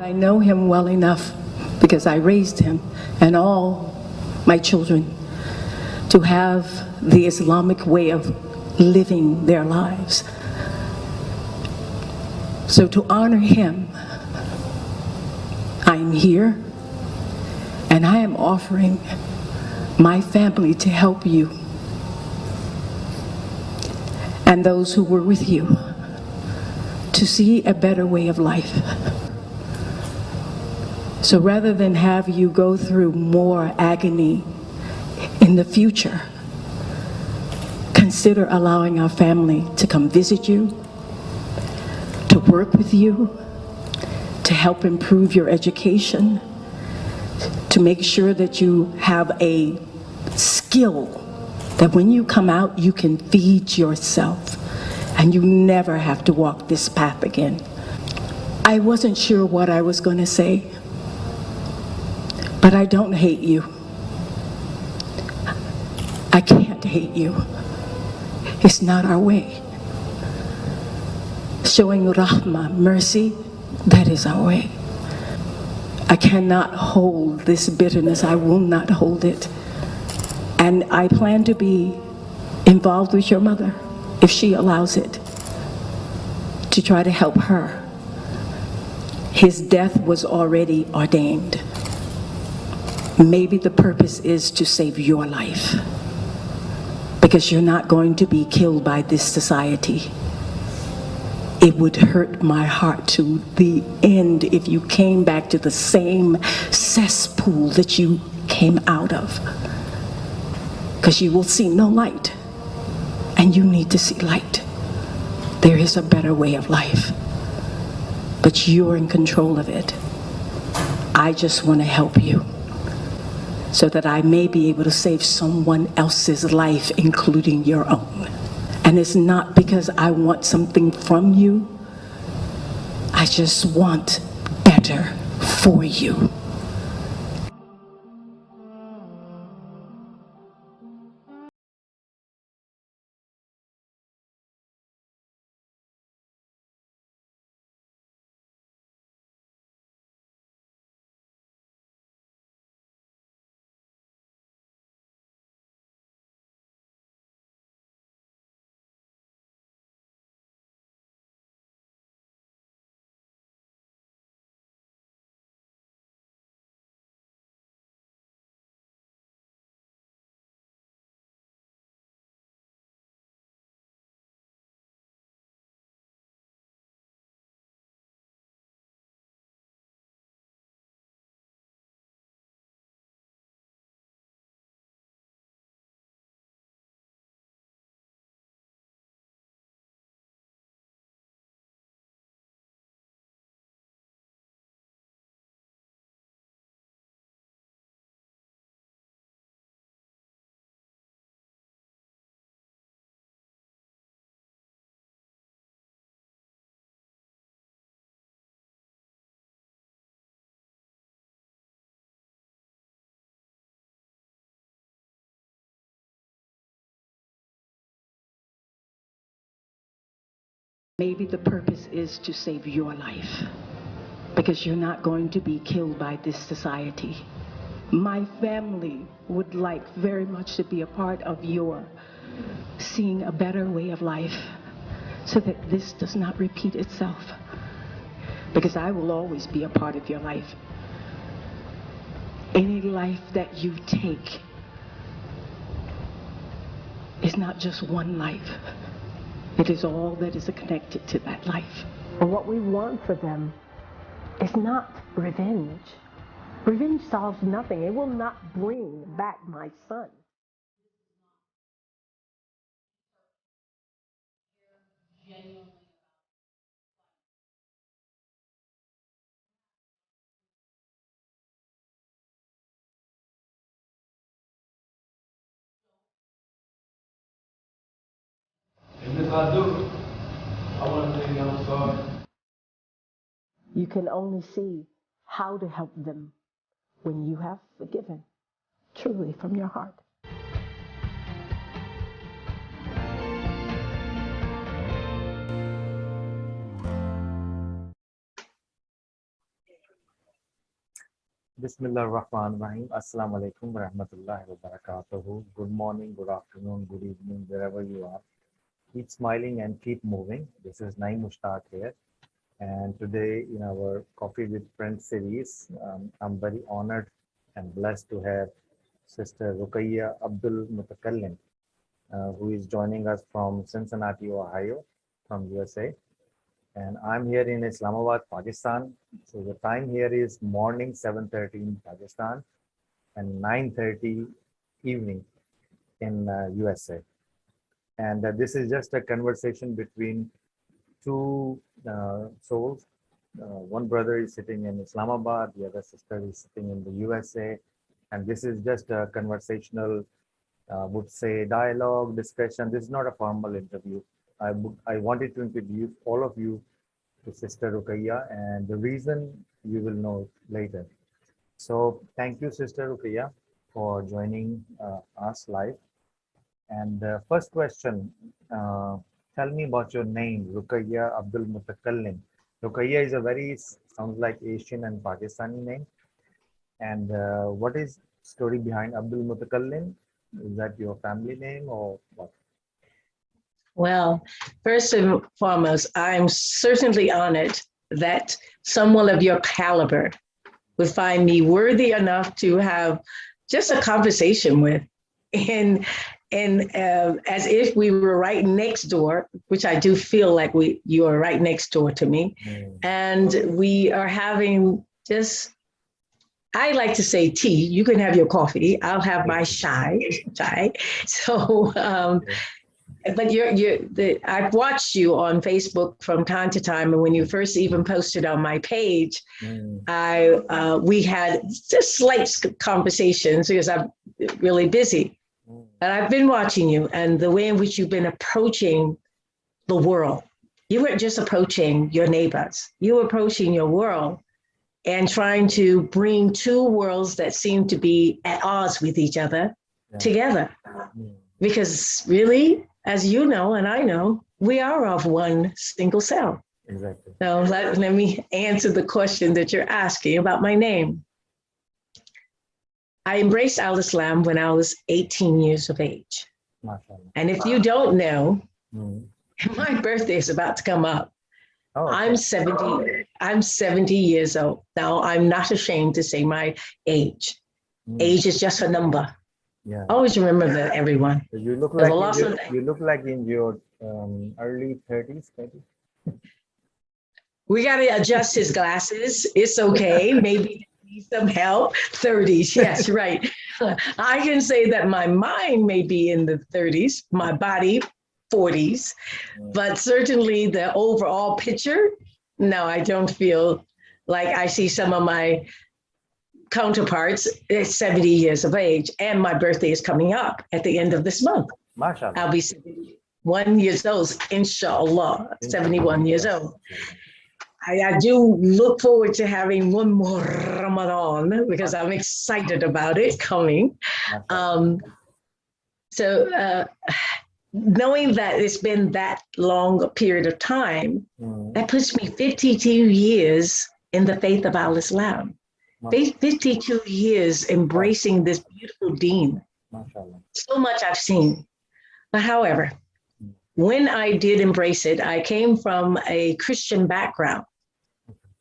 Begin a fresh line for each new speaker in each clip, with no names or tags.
I know him well enough because I raised him and all my children to have the Islamic way of living their lives. So to honor him, I'm here and I am offering my family to help you and those who were with you to see a better way of life. So rather than have you go through more agony in the future, consider allowing our family to come visit you, to work with you, to help improve your education, to make sure that you have a skill that when you come out, you can feed yourself and you never have to walk this path again. I wasn't sure what I was going to say, but I don't hate you. I can't hate you. It's not our way. Showing rahmah, mercy, that is our way. I cannot hold this bitterness. I will not hold it. And I plan to be involved with your mother, if she allows it, to try to help her. His death was already ordained. Maybe the purpose is to save your life, because you're not going to be killed by this society. It would hurt my heart to the end if you came back to the same cesspool that you came out of, because you will see no light, and you need to see light. There is a better way of life, but you're in control of it. I just want to help you so that I may be able to save someone else's life, including your own. And it's not because I want something from you. I just want better for you. Maybe the purpose is to save your life, because you're not going to be killed by this society. My family would like very much to be a part of your seeing a better way of life so that this does not repeat itself, because I will always be a part of your life. Any life that you take is not just one life. It is all that is connected to that life. And what we want for them is not revenge. Revenge solves nothing. It will not bring back my son.
And if I do, I want to tell you I'm sorry.
You can only see how to help them when you have forgiven, truly from your heart.
Bismillah ar-Rahman ar-Rahim. Assalamu alaikum wa rahmatullahi wa barakatuhu. Good morning, good afternoon, good evening, wherever you are. Keep smiling and keep moving. This is Naeem Mushtaq here. And today in our Coffee with Friends series, I'm very honored and blessed to have Sister Rukiye Abdul-Mutakallim, who is joining us from Cincinnati, Ohio, from USA. And I'm here in Islamabad, Pakistan. So the time here is morning 7:30 in Pakistan and 9:30 evening in USA. And this is just a conversation between two souls. One brother is sitting in Islamabad, the other sister is sitting in the USA. And this is just a conversational, would say dialogue, discussion. This is not a formal interview. I wanted to introduce all of you to Sister Rukiye, and the reason you will know later. So thank you, Sister Rukiye, for joining us live. And first question, tell me about your name, Rukiye Abdul-Mutakallim. Rukiye is a very, sounds like Asian and Pakistani name. And what is story behind Abdul-Mutakallim? Is that your family name or what?
Well, first and foremost, I'm certainly honored that someone of your caliber would find me worthy enough to have just a conversation with, and as if we were right next door, which I do feel like you are right next door to me, and we are having just. I like to say tea. You can have your coffee. I'll have my chai. So. But I've watched you on Facebook from time to time, and when you first even posted on my page, we had just slight conversations because I'm really busy. And I've been watching you and the way in which you've been approaching the world. You weren't just approaching your neighbors; you were approaching your world and trying to bring two worlds that seem to be at odds with each other together. Because really, as you know, and I know, we are of one single cell.
Exactly.
So let me answer the question that you're asking about my name. I embraced Al-Islam when I was 18 years of age.
MashaAllah.
And if you don't know, my birthday is about to come up.
Oh, okay.
I'm 70 years old. Now, I'm not ashamed to say my age. Age is just a number.
Yeah.
Always remember that, everyone.
So you look
There's
like you look like in your early 30s, maybe.
We got to adjust his glasses. It's okay. Maybe need some help. 30s. Yes, right. I can say that my mind may be in the 30s, my body 40s, but certainly the overall picture, no, I don't feel like I see some of my counterparts is 70 years of age, and my birthday is coming up at the end of this month.
MashaAllah.
I'll be 71 years old, inshallah, 71 years old. I do look forward to having one more Ramadan because I'm excited about it coming. Knowing that it's been that long a period of time, that puts me 52 years in the faith of Al-Islam. 52 years embracing this beautiful deen. So much I've seen. But however, when I did embrace it, I came from a Christian background.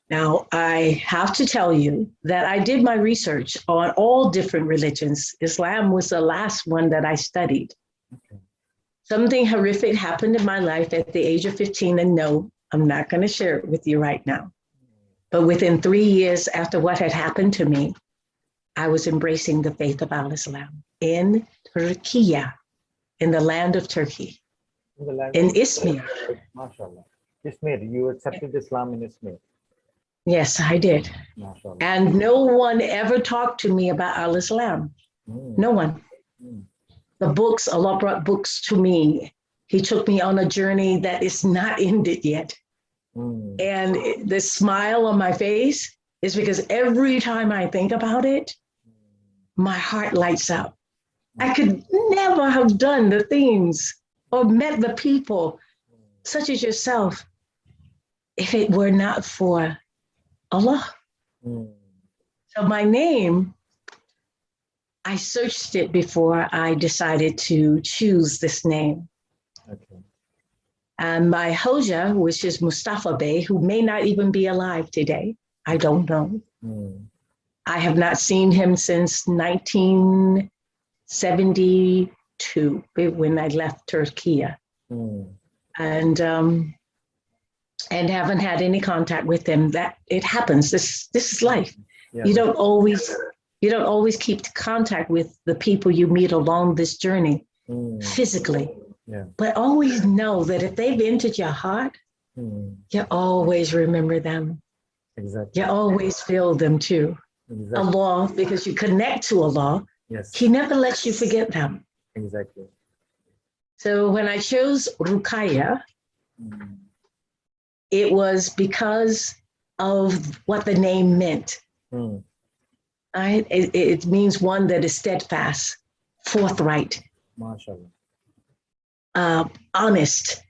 Now, I have to tell you that I did my research on all different religions. Islam was the last one that I studied. Something horrific happened in my life at the age of 15, and no, I'm not going to share it with you right now. But within 3 years after what had happened to me, I was embracing the faith of Al-Islam in Rukiye, in the land of Turkey, in Izmir.
MashaAllah. Izmir, you accepted Islam in Izmir.
Yes, I did.
MashaAllah.
And no one ever talked to me about Al-Islam. No one. The books, Allah brought books to me. He took me on a journey that is not ended yet. And the smile on my face is because every time I think about it, my heart lights up. I could never have done the things or met the people such as yourself if it were not for Allah. So my name, I searched it before I decided to choose this name.
Okay.
And my Hoja, which is Mustafa Bey, who may not even be alive today, I don't know. I have not seen him since 1972 when I left Turkey, and haven't had any contact with him. That it happens. This is life.
Yeah,
You don't always keep contact with the people you meet along this journey physically.
Yeah.
But always know that if they've entered your heart, you always remember them.
Exactly.
You always feel them too.
Exactly.
Allah, because you connect to Allah,
Yes.
He never lets you forget them.
Exactly.
So when I chose Rukiye, it was because of what the name meant. It means one that is steadfast, forthright,
MashaAllah.
honest,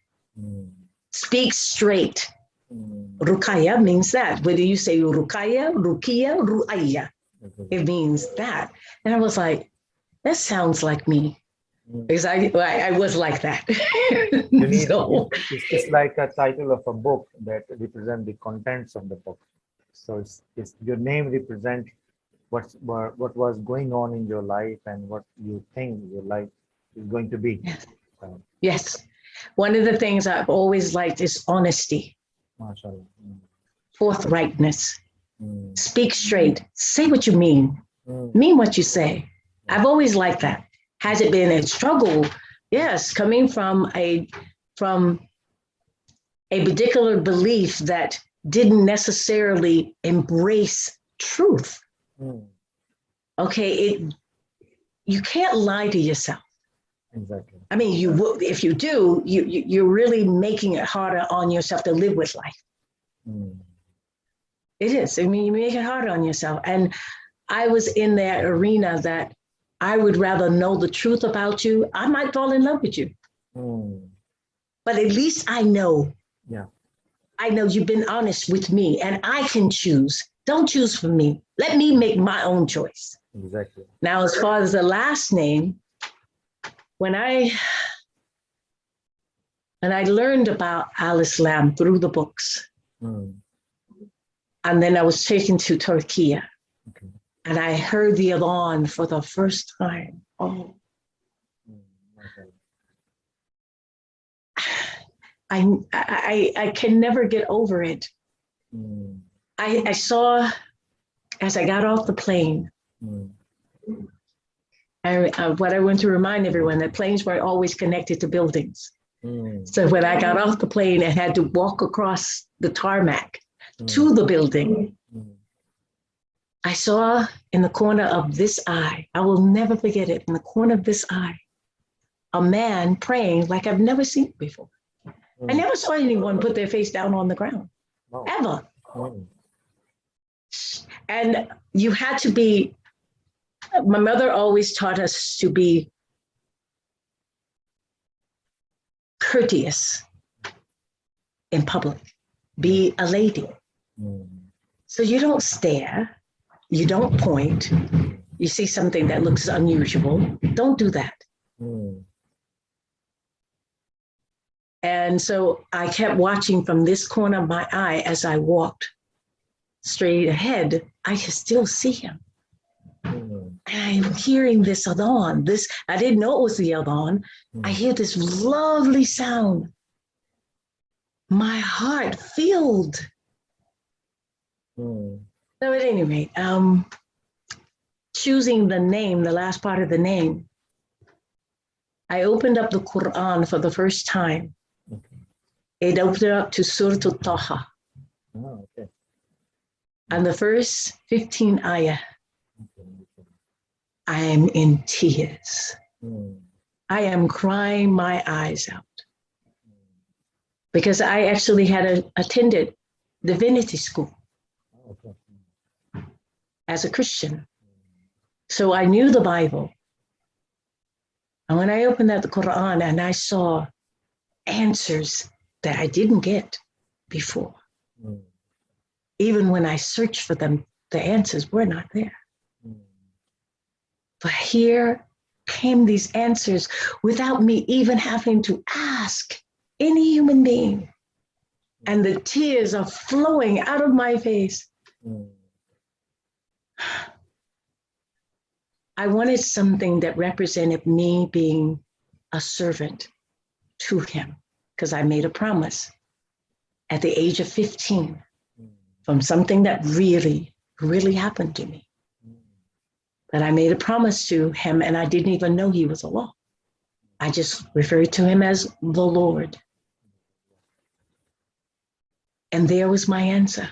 speaks straight. Rukiye means that. Whether you say Rukiye, Rukiya, Ru'ayya, it means that. And I was like, that sounds like me. Because I was like that.
You need,
So,
it's like a title of a book that represents the contents of the book. So it's your name represents what was going on in your life and what you think your life is going to be.
yes.
So,
Yes. One of the things I've always liked is honesty,
MashaAllah.
forthrightness. Speak straight. Say what you mean. Mean what you say. I've always liked that. Has it been a struggle? Yes, coming from a particular belief that didn't necessarily embrace truth. Okay, you can't lie to yourself.
Exactly.
I mean, you will, if you do, you're really making it harder on yourself to live with life. It is. I mean, you make it harder on yourself. And I was in that arena that I would rather know the truth about you. I might fall in love with you. But at least I know.
Yeah.
I know you've been honest with me and I can choose. Don't choose for me. Let me make my own choice.
Exactly.
Now, as far as the last name, when I learned about Al-Islam through the books, and then I was taken to Turkey, and I heard the adhan for the first time. Oh, I can never get over it. I saw, as I got off the plane, what I want to remind everyone that planes weren't always connected to buildings. So when I got off the plane and had to walk across the tarmac to the building, I saw in the corner of this eye, I will never forget it, in the corner of this eye, a man praying like I've never seen it before. I never saw anyone put their face down on the ground, ever. And you had to be, my mother always taught us to be courteous in public, be a lady. So you don't stare, you don't point, you see something that looks unusual, don't do that. And so I kept watching from this corner of my eye as I walked straight ahead, I could still see him. And I'm hearing this adhan, I didn't know it was the adhan. I hear this lovely sound. My heart filled. So at any rate, choosing the name, the last part of the name, I opened up the Quran for the first time. It opened up to Surah Al-Taha. And the first 15 ayah, I am in tears. I am crying my eyes out. Because I actually had attended divinity school as a Christian. So I knew the Bible. And when I opened up the Quran and I saw answers that I didn't get before, even when I searched for them the answers were not there.
Mm.
But here came these answers without me even having to ask any human being. And the tears are flowing out of my face.
Mm.
I wanted something that represented me being a servant to him, because I made a promise at the age of 15 from something that really, really happened to me. That I made a promise to him, and I didn't even know he was Allah. I just referred to him as the Lord. And there was my answer.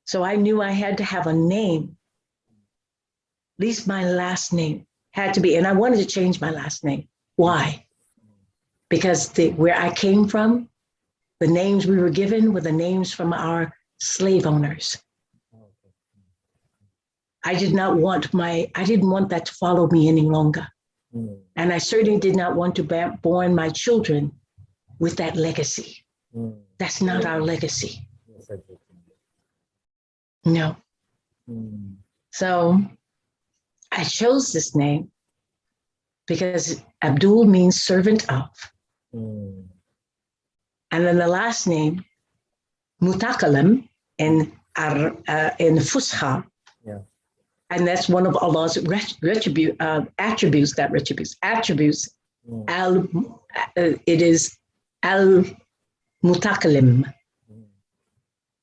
So I knew I had to have a name. At least my last name had to be, and I wanted to change my last name. Why? Because where I came from, the names we were given were the names from our slave owners. I didn't want that to follow me any longer.
Mm.
And I certainly did not want to born my children with that legacy.
Mm.
That's not our legacy.
Yes, exactly.
No.
Mm.
So I chose this name because Abdul means servant of.
Mm.
And then the last name, Mutakallim, in Fusha.
Yeah.
And that's one of Allah's attributes.
Mm.
It is Al-Mutakallim.
Mm.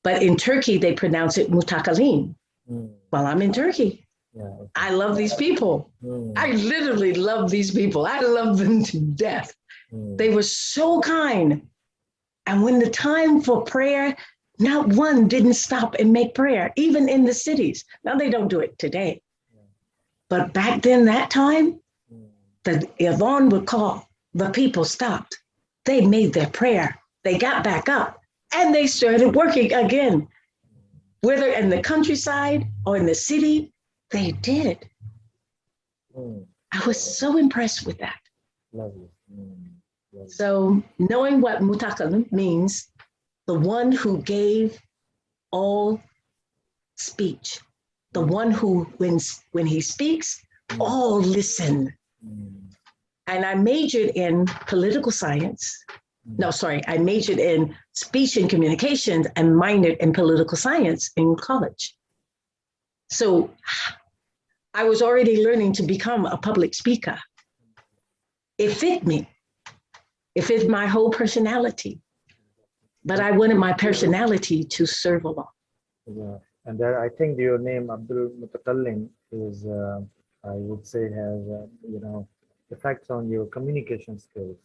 But in Turkey, they pronounce it Mutakallim.
Mm.
Well, I'm in Turkey.
Yeah. Okay.
I love these people.
Mm.
I literally love these people. I love them to death.
Mm.
They were so kind. And when the time for prayer, not one didn't stop and make prayer, even in the cities. Now they don't do it today. But back then, that time, the Yvonne would call, the people stopped. They made their prayer. They got back up and they started working again. Whether in the countryside or in the city, they did.
Mm.
I was so impressed with that.
Lovely. Mm. Lovely.
So knowing what Mutakallim means, the one who gave all speech, the one who, when he speaks, all listen.
Mm.
And I majored in political science. I majored in speech and communications and minored in political science in college. So I was already learning to become a public speaker. It fit me. It fit my whole personality. But I wanted my personality to serve Allah.
Yeah. And there, I think your name Abdul-Mutakallim is, I would say, has effects on your communication skills.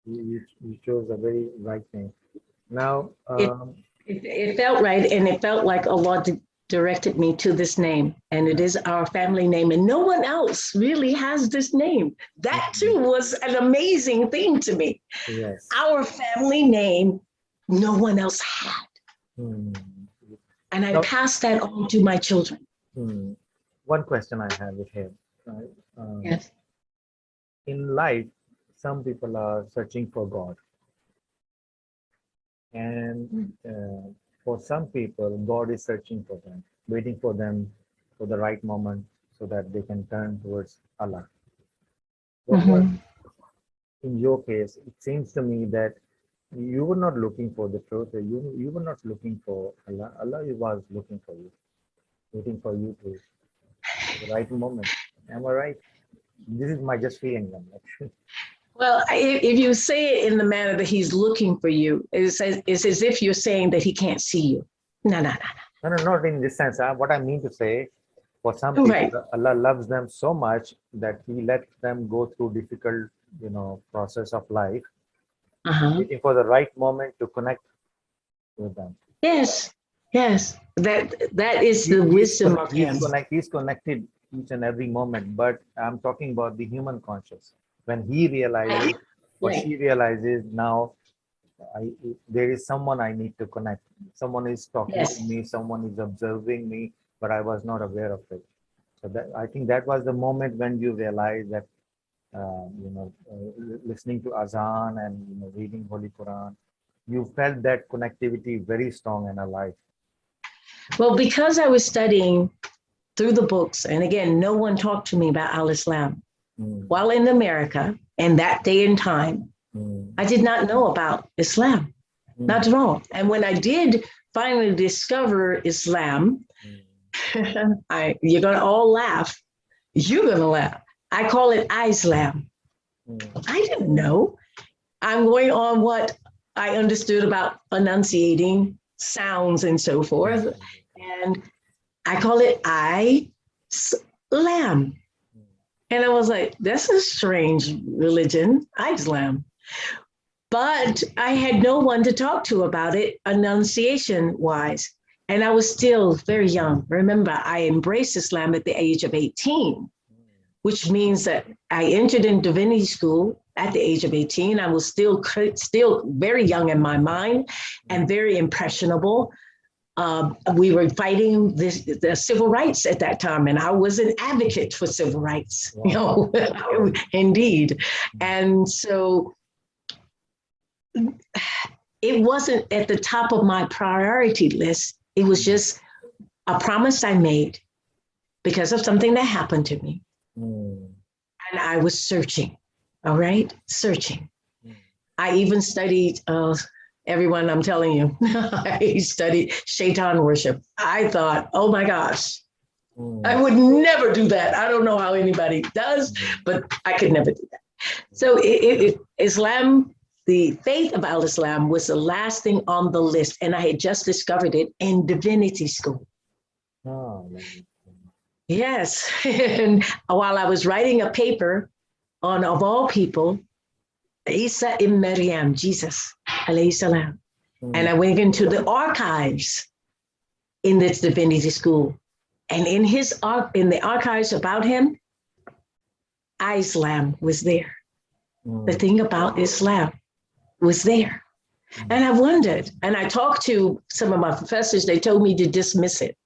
You chose a very right name. Now,
It felt right, and it felt like Allah directed me to this name, and it is our family name, and no one else really has this name. That too was an amazing thing to me.
yes.
Our family name, no one else had.
Hmm.
And I
Now-
passed that on to my children.
Hmm. One question I have with him. Right?
Yes.
In life, some people are searching for God. And for some people, God is searching for them, waiting for them for the right moment so that they can turn towards Allah. What was, in your case, it seems to me that you were not looking for the truth. You were not looking for Allah. Allah was looking for you, waiting for you to the right moment. Am I right? This is my just feeling.
Well, if you say it in the manner that he's looking for you, it's as if you're saying that he can't see you. No.
No, not in this sense. What I mean to say, for some people,
Right.
Allah loves them so much that He lets them go through difficult, process of life, waiting for the right moment to connect with them.
Yes. That is the wisdom of him.
He's connected each and every moment, but I'm talking about the human conscious. When he realizes, or
Right.
she realizes now, there is someone I need to connect. Someone is talking
Yes.
to me, someone is observing me, but I was not aware of it. So I think that was the moment when you realize that, listening to Azan and reading Holy Quran, you felt that connectivity very strong and alive?
Well, because I was studying through the books, and again, no one talked to me about Al-Islam. While in America, in that day and time, I did not know about Islam, not at all. And when I did finally discover Islam, you're gonna all laugh. You're gonna laugh. I call it Islam. I didn't know. I'm going on what I understood about enunciating sounds and so forth. And I call it Islam. And I was like, that's a strange religion, Islam. But I had no one to talk to about it, enunciation wise. And I was still very young. Remember, I embraced Islam at the age of 18, which means that I entered in divinity school at the age of 18. I was still very young in my mind and very impressionable. We were fighting the civil rights at that time, and I was an advocate for civil rights,
Wow.
indeed. And so it wasn't at the top of my priority list. It was just a promise I made because of something that happened to me. And I was searching, all right? Searching. I even studied, everyone, I'm telling you, I studied Shaitan worship. I thought, oh my gosh, I would never do that. I don't know how anybody does, but I could never do that. So Islam, the faith of Al-Islam was the last thing on the list. And I had just discovered it in divinity school.
Oh,
Yes. And while I was writing a paper on, of all people, Isa ibn Maryam, Jesus, alayhi salam. And I went into the archives in this divinity school. And in the archives about him, Islam was there. The thing about Islam was there. And I wondered, and I talked to some of my professors, they told me to dismiss it,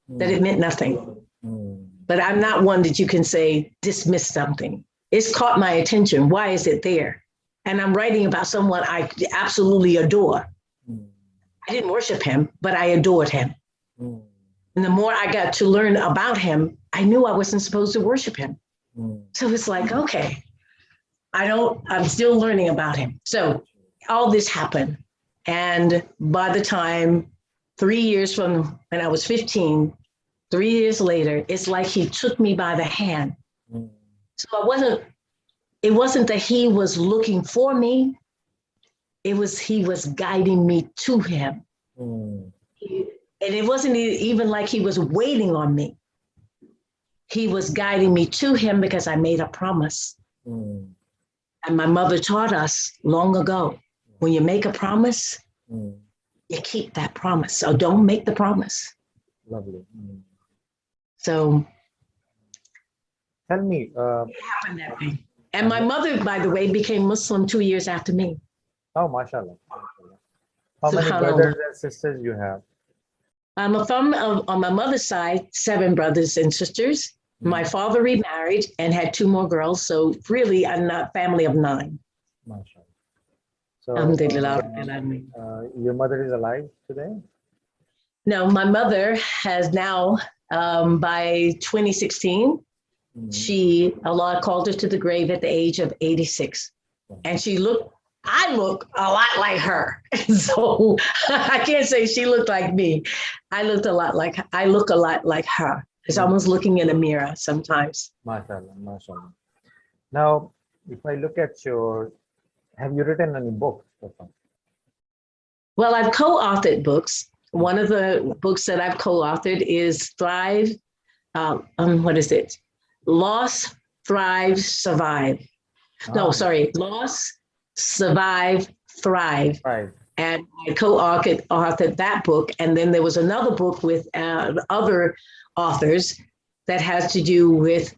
that it meant nothing. But I'm not one that you can say, dismiss something. It's caught my attention. Why is it there? And I'm writing about someone I absolutely adore. I didn't worship him, but I adored him. And the more I got to learn about him, I knew I wasn't supposed to worship him. So it's like, okay, I'm still learning about him. So all this happened. And by the time 3 years from when I was 15, 3 years later, it's like he took me by the hand. So it wasn't that he was looking for me. He was guiding me to him. And it wasn't even like he was waiting on me. He was guiding me to him because I made a promise. And my mother taught us long ago, when you make a promise, you keep that promise. So don't make the promise.
lovely.
So
Tell me,
it happened that way. And my mother, by the way, became Muslim 2 years after me.
oh, mashallah. mashallah. How many
Subhanallah.
brothers and sisters you have?
I'm from, on my mother's side, 7 brothers and sisters. My father remarried and had 2 more girls. So really, I'm not family of 9.
Mashallah. So,
Alhamdulillah.
your mother is alive today?
No, my mother has now, by 2016, Allah called her to the grave at the age of 86. And I look a lot like her. So I can't say she looked like me. I look a lot like her. It's almost looking in a mirror sometimes.
MashaAllah, MashaAllah. Now, if I look at have you written any books?
Well, I've co-authored books. One of the books that I've co-authored is Thrive, what is it? Loss, Thrive, Survive. No, sorry, Loss, Survive, Thrive.
Right.
And I co-authored that book. And then there was another book with other authors that has to do with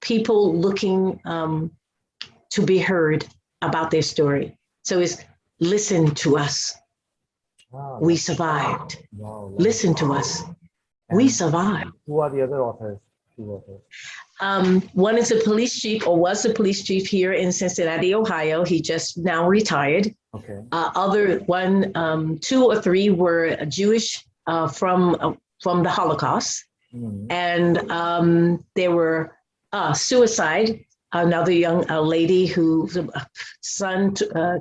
people looking to be heard about their story. So it's listen to us.
Wow.
We survived.
Wow.
Listen to us. We survived.
Who are the other authors? 2 authors.
One is a police chief, or was a police chief here in Cincinnati, Ohio. He just now retired.
Okay.
Two or three were Jewish from the Holocaust, and there were suicide. Another young lady whose son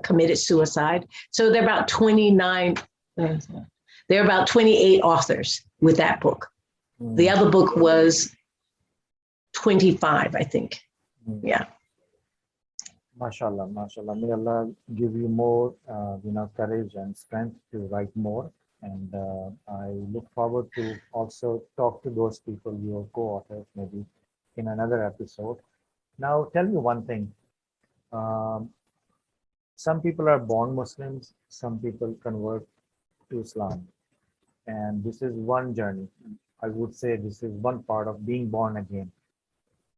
committed suicide. So there are about 29. There are about 28 authors with that book. The other book was 25, I think. Yeah.
MashaAllah, MashaAllah. May Allah give you more, courage and strength to write more. And I look forward to also talk to those people, your co-authors, maybe in another episode. Now, tell me one thing. Some people are born Muslims, some people convert to Islam. And this is one journey. I would say this is one part of being born again,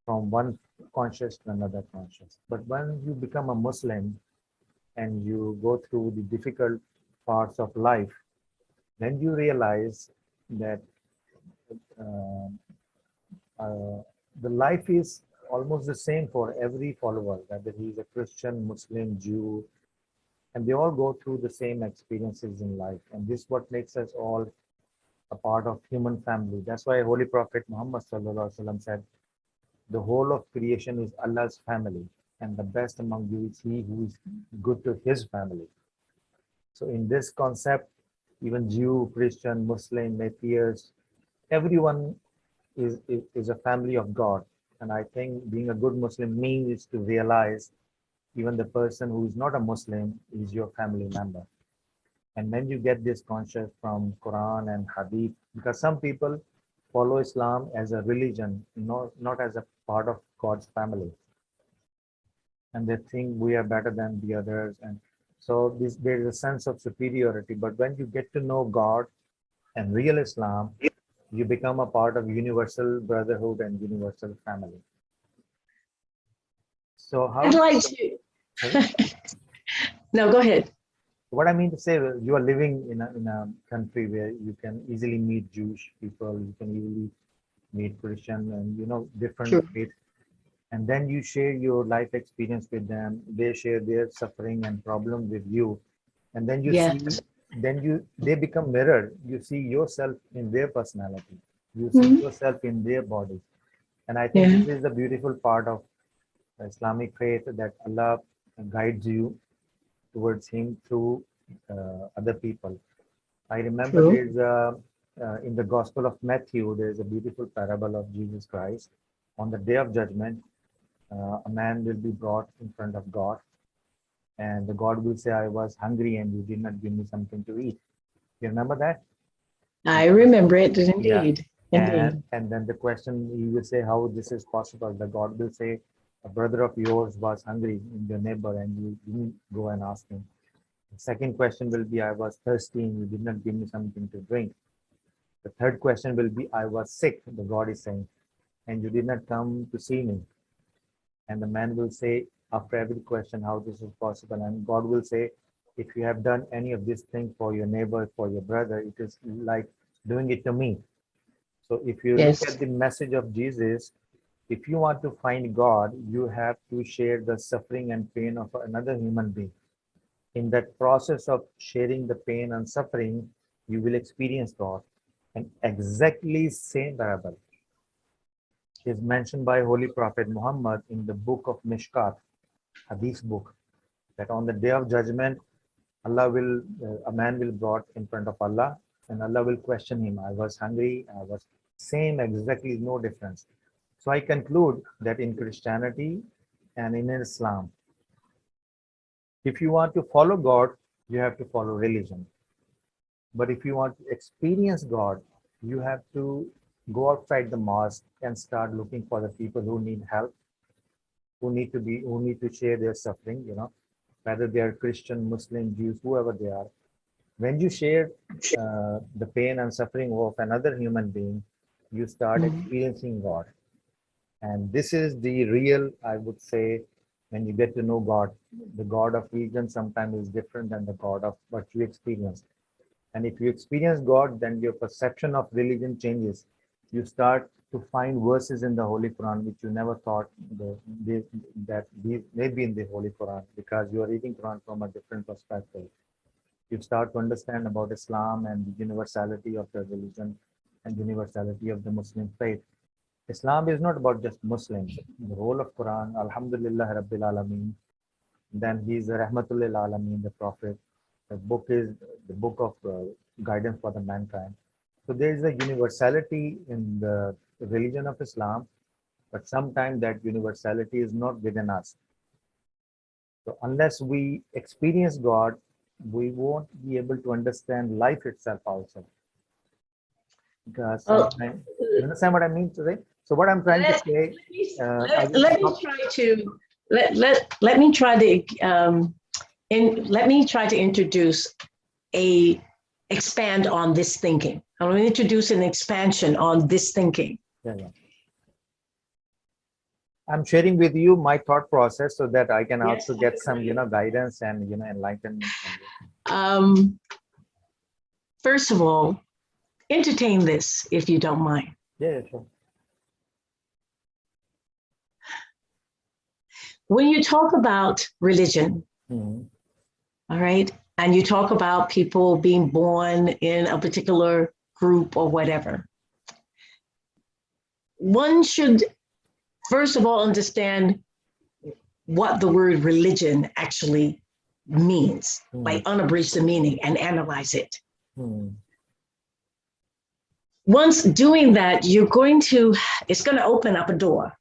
from one conscious to another conscious. But when you become a Muslim and you go through the difficult parts of life, then you realize that uh, the life is almost the same for every follower, whether he's a Christian, Muslim, Jew, and they all go through the same experiences in life. And this is what makes us all a part of human family. That's why Holy Prophet Muhammad ﷺ said, the whole of creation is Allah's family, and the best among you is he who is good to his family. So in this concept, even Jew, Christian, Muslim, atheist, everyone is a family of God. And I think being a good Muslim means is to realize even the person who is not a Muslim is your family member. And when you get this conscious from Quran and Hadith, because some people follow Islam as a religion, not as a part of God's family. And they think we are better than the others. And so there is a sense of superiority. But when you get to know God and real Islam, you become a part of universal brotherhood and universal family. So how?
I'd like to. No, go ahead.
What I mean to say, you are living in a country where you can easily meet Jewish people, you can easily meet Christian and different faiths, and then you share your life experience with them. They share their suffering and problem with you, and then you see, they become mirror. You see yourself in their personality, you see yourself in their body, and I think this is the beautiful part of Islamic faith, that Allah guides you towards him through other people. I remember there's in the Gospel of Matthew, there's a beautiful parable of Jesus Christ. On the day of judgment, a man will be brought in front of God, and the God will say, I was hungry and you did not give me something to eat. You remember that?
I remember it, indeed.
Yeah. And then the question, he will say, how this is possible? The God will say, a brother of yours was hungry in your neighbor and you didn't go and ask him. The second question will be, I was thirsty and you did not give me something to drink. The third question will be, I was sick, the God is saying, and you did not come to see me. And the man will say, after every question, how this is possible. And God will say, if you have done any of this thing for your neighbor, for your brother, it is like doing it to me. So if you look at the message of Jesus, if you want to find God, you have to share the suffering and pain of another human being. In that process of sharing the pain and suffering, you will experience God. And exactly same parable is mentioned by Holy Prophet Muhammad in the book of Mishkat, Hadith book, that on the day of judgment, a man will brought in front of Allah, and Allah will question him. I was hungry, I was same, exactly no difference. So I conclude that in Christianity and in Islam, if you want to follow God, you have to follow religion. But if you want to experience God, you have to go outside the mosque and start looking for the people who need help, who need to share their suffering, whether they are Christian, Muslim, Jews, whoever they are. When you share the pain and suffering of another human being, you start experiencing God. And this is the real, I would say, when you get to know God, the God of religion sometimes is different than the God of what you experience. And if you experience God, then your perception of religion changes. you start to find verses in the Holy Quran which you never thought that these may be in the Holy Quran, because you are reading Quran from a different perspective. You start to understand about Islam and the universality of the religion and universality of the Muslim faith. Islam is not about just Muslims. The whole of Quran, Alhamdulillah Rabbil Alameen. Then he is Rahmatul lil Alameen, the Prophet. The book is the book of guidance for the mankind. So there is a universality in the religion of Islam, but sometimes that universality is not within us. So unless we experience God, we won't be able to understand life itself also. Because
Well,
sometimes, you understand what I mean to say? So what I'm trying to say, I will
let me
stop.
try to let me try to let me try to introduce a expand on this thinking. I want to introduce an expansion on this thinking.
Yeah, yeah. I'm sharing with you my thought process so that I can
Yes,
also get some, guidance and, enlightenment from you.
First of all, entertain this if you don't mind.
Yeah, sure.
When you talk about religion,
Mhm.
all right, and you talk about people being born in a particular group or whatever, one should first of all understand what the word religion actually means, like unabridge the meaning and analyze it. Once doing that, it's going to open up a door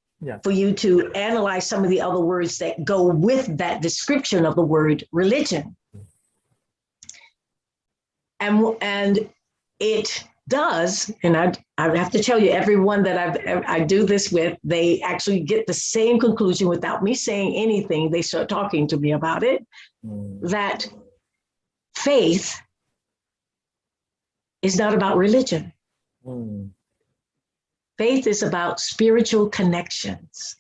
for you to analyze some of the other words that go with that description of the word religion. And it does, and I have to tell you, everyone that I do this with, they actually get the same conclusion without me saying anything. They start talking to me about it, that faith is not about religion. Faith is about spiritual connections.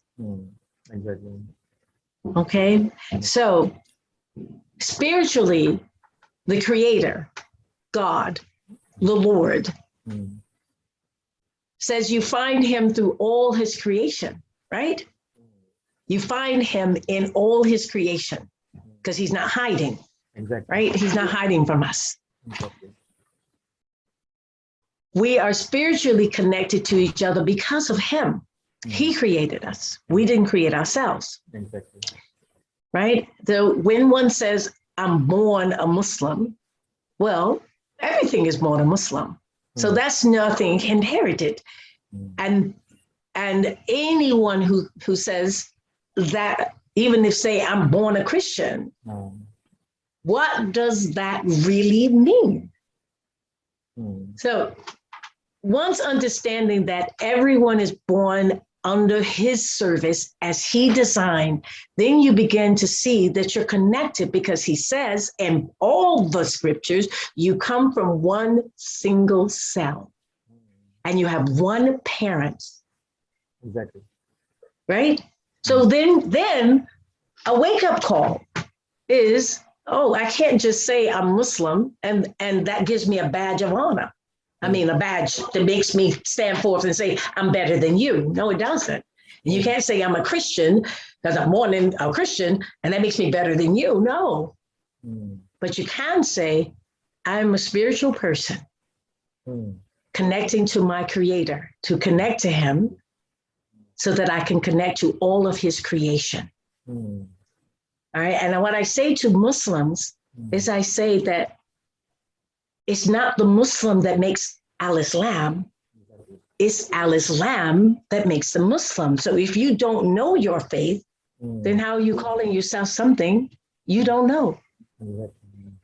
Exactly.
Okay, so spiritually, the Creator, God, the Lord, says you find him through all his creation, right? You find him in all his creation because he's not hiding, right? He's not hiding from us.
Exactly.
We are spiritually connected to each other because of him. He created us. We didn't create ourselves.
Exactly.
Right? So when one says, I'm born a Muslim, well, everything is born a Muslim. So that's nothing inherited. And anyone who says that, even if say I'm born a Christian, what does that really mean? So once understanding that everyone is born under his service as he designed, then you begin to see that you're connected, because he says in all the scriptures, you come from one single cell and you have one parent.
Exactly.
Right? So then a wake-up call is, oh, I can't just say I'm Muslim and that gives me a badge of honor. I mean, a badge that makes me stand forth and say, I'm better than you. No, it doesn't. You can't say I'm a Christian because I'm born in a Christian and that makes me better than you. No. But you can say, I'm a spiritual person connecting to my Creator, to connect to him so that I can connect to all of his creation. All right. And what I say to Muslims is I say that it's not the Muslim that makes al-Islam, it's al-Islam that makes the Muslim. So if you don't know your faith, then how are you calling yourself something you don't know?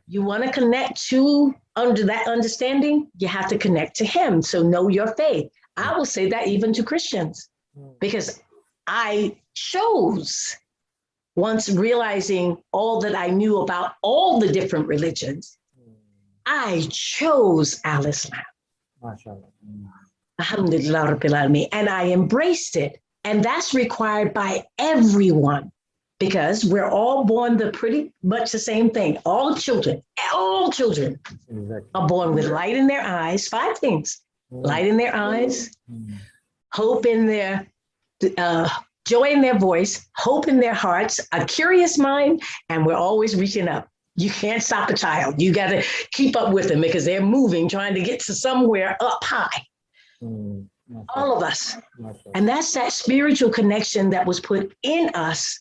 You want to connect to, under that understanding, you have to connect to him. So know your faith. I will say that even to Christians, because I chose, once realizing all that I knew about all the different religions, I chose al-Islam. Alhamdulillah Rabbil Alameen. And I embraced it. And that's required by everyone, because we're all born pretty much the same thing. All children are born with light in their eyes, 5 things. light in their eyes, hope in their, joy in their voice, hope in their hearts, a curious mind, and we're always reaching up. You can't stop a child. You got to keep up with them because they're moving, trying to get to somewhere up high. All of us. And that's that spiritual connection that was put in us,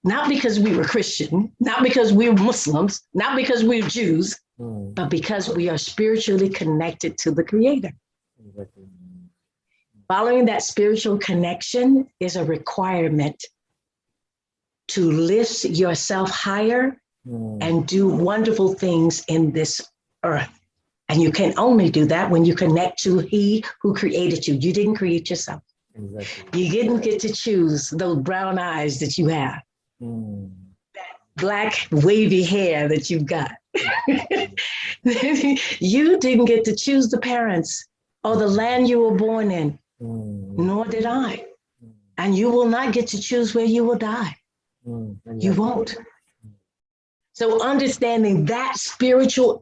not because we were Christian, not because we were Muslims, not because we were Jews, but because we are spiritually connected to the Creator.
Exactly.
Following that spiritual connection is a requirement to lift yourself higher and do wonderful things in this earth. And you can only do that when you connect to He who created you. You didn't create yourself.
Exactly.
You didn't get to choose those brown eyes that you have, that black wavy hair that you've got. You didn't get to choose the parents or the land you were born in, nor did I. And you will not get to choose where you will die. You won't. So understanding that spiritual,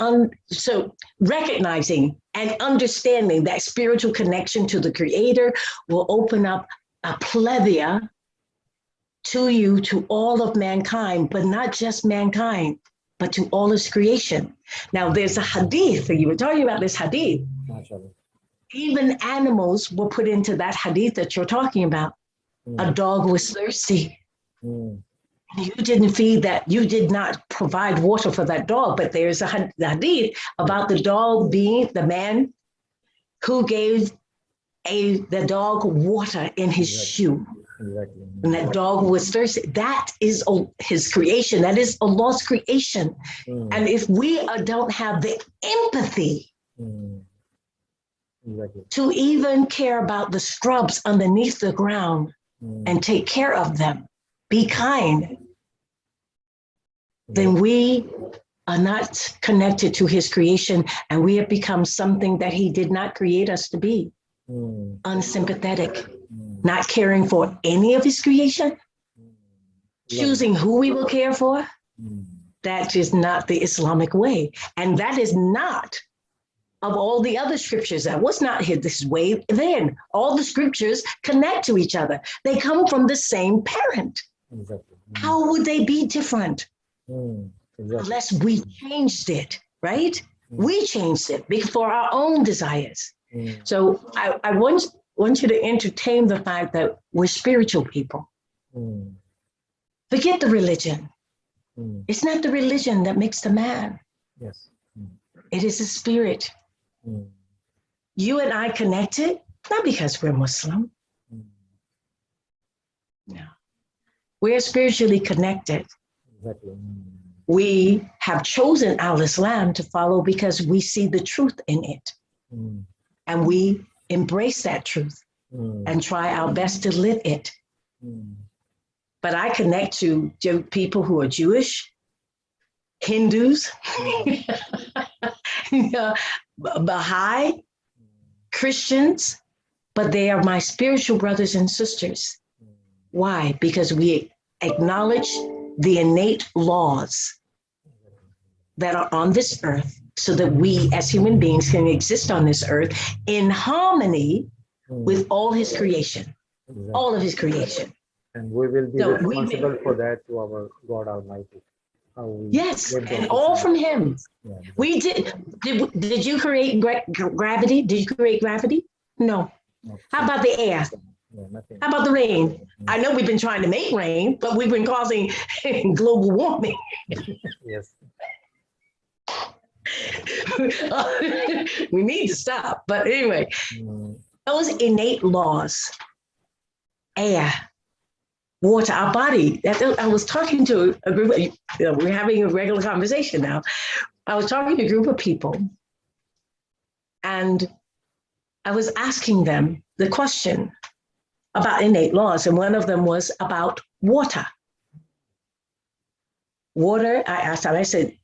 so recognizing and understanding that spiritual connection to the Creator will open up a plethora to you, to all of mankind, but not just mankind, but to all His creation. Now there's a hadith, you were talking about this hadith. Even animals were put into that hadith that you're talking about. A dog was thirsty. You didn't feed that, you did not provide water for that dog, but there's a hadith about the dog being the man who gave the dog water in his shoe. And that dog was thirsty. That is His creation. That is Allah's creation. And if we don't have the empathy to even care about the scrubs underneath the ground and take care of them, be kind, then we are not connected to His creation, and we have become something that He did not create us to be. Unsympathetic, not caring for any of His creation, choosing who we will care for. That is not the Islamic way. And that is not of all the other scriptures. That was not this way then. All the scriptures connect to each other. They come from the same parent. How would they be different? Unless we changed it, right? We changed it for our own desires. So I want you to entertain the fact that we're spiritual people. Forget the religion. It's not the religion that makes the man.
Yes.
It is the spirit. You and I connected, not because we're Muslim. No. We're spiritually connected.
Exactly.
We have chosen Al-Islam to follow because we see the truth in it. And we embrace that truth and try our best to live it. But I connect to people who are Jewish, Hindus, Baha'i, Christians, but they are my spiritual brothers and sisters. Why? Because we acknowledge the innate laws that are on this earth so that we as human beings can exist on this earth in harmony with all His creation, all of His creation.
And we will be
So
responsible for that to our God Almighty.
Yes, and all from Him.
Yeah,
We did you create gravity? Did you create gravity? No. How about the air?
nothing.
How about the rain? I know we've been trying to make rain, but we've been causing global warming.
Yes.
We need to stop. But anyway, those innate laws, air, water, our body. I was talking to a group of, we're having a regular conversation now. I was talking to a group of people, and I was asking them the question about innate laws, and one of them was about water. Water, I asked them, I said,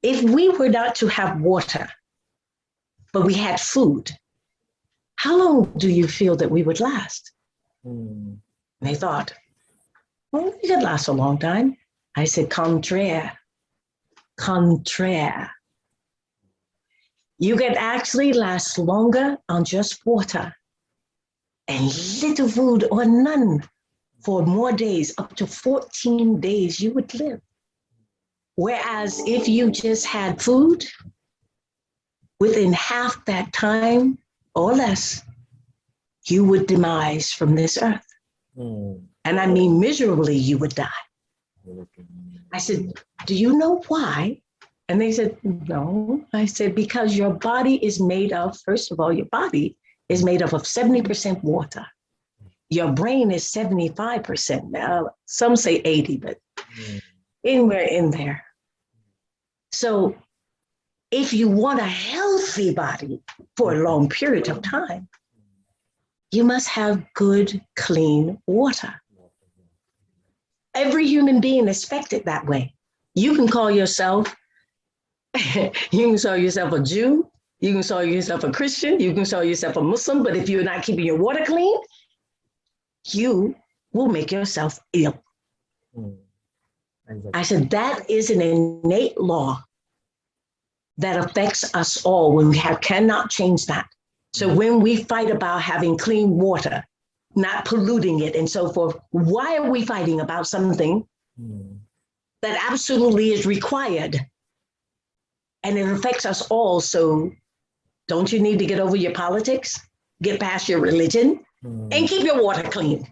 if we were not to have water, but we had food, how long do you feel that we would last? And they thought, well, we could last a long time. I said, contraire. You can actually last longer on just water and little food or none for more days, up to 14 days you would live. Whereas if you just had food, within half that time or less, you would demise from this earth. And I mean miserably, you would die. I said, do you know why? And they said, no. I said, because your body is made of, first of all, your body is made up of 70% water. Your brain is 75%. Now, some say 80, but anywhere in there. So if you want a healthy body for a long period of time, you must have good, clean water. Every human being is affected that way. You can call yourself, you can call yourself a Jew, you can call yourself a Christian, you can call yourself a Muslim, but if you're not keeping your water clean, you will make yourself ill.
Exactly.
I said, that is an innate law that affects us all. We cannot change that. So when we fight about having clean water, not polluting it and so forth, why are we fighting about something that absolutely is required? And it affects us all. So don't you need to get over your politics, get past your religion, and keep your water clean?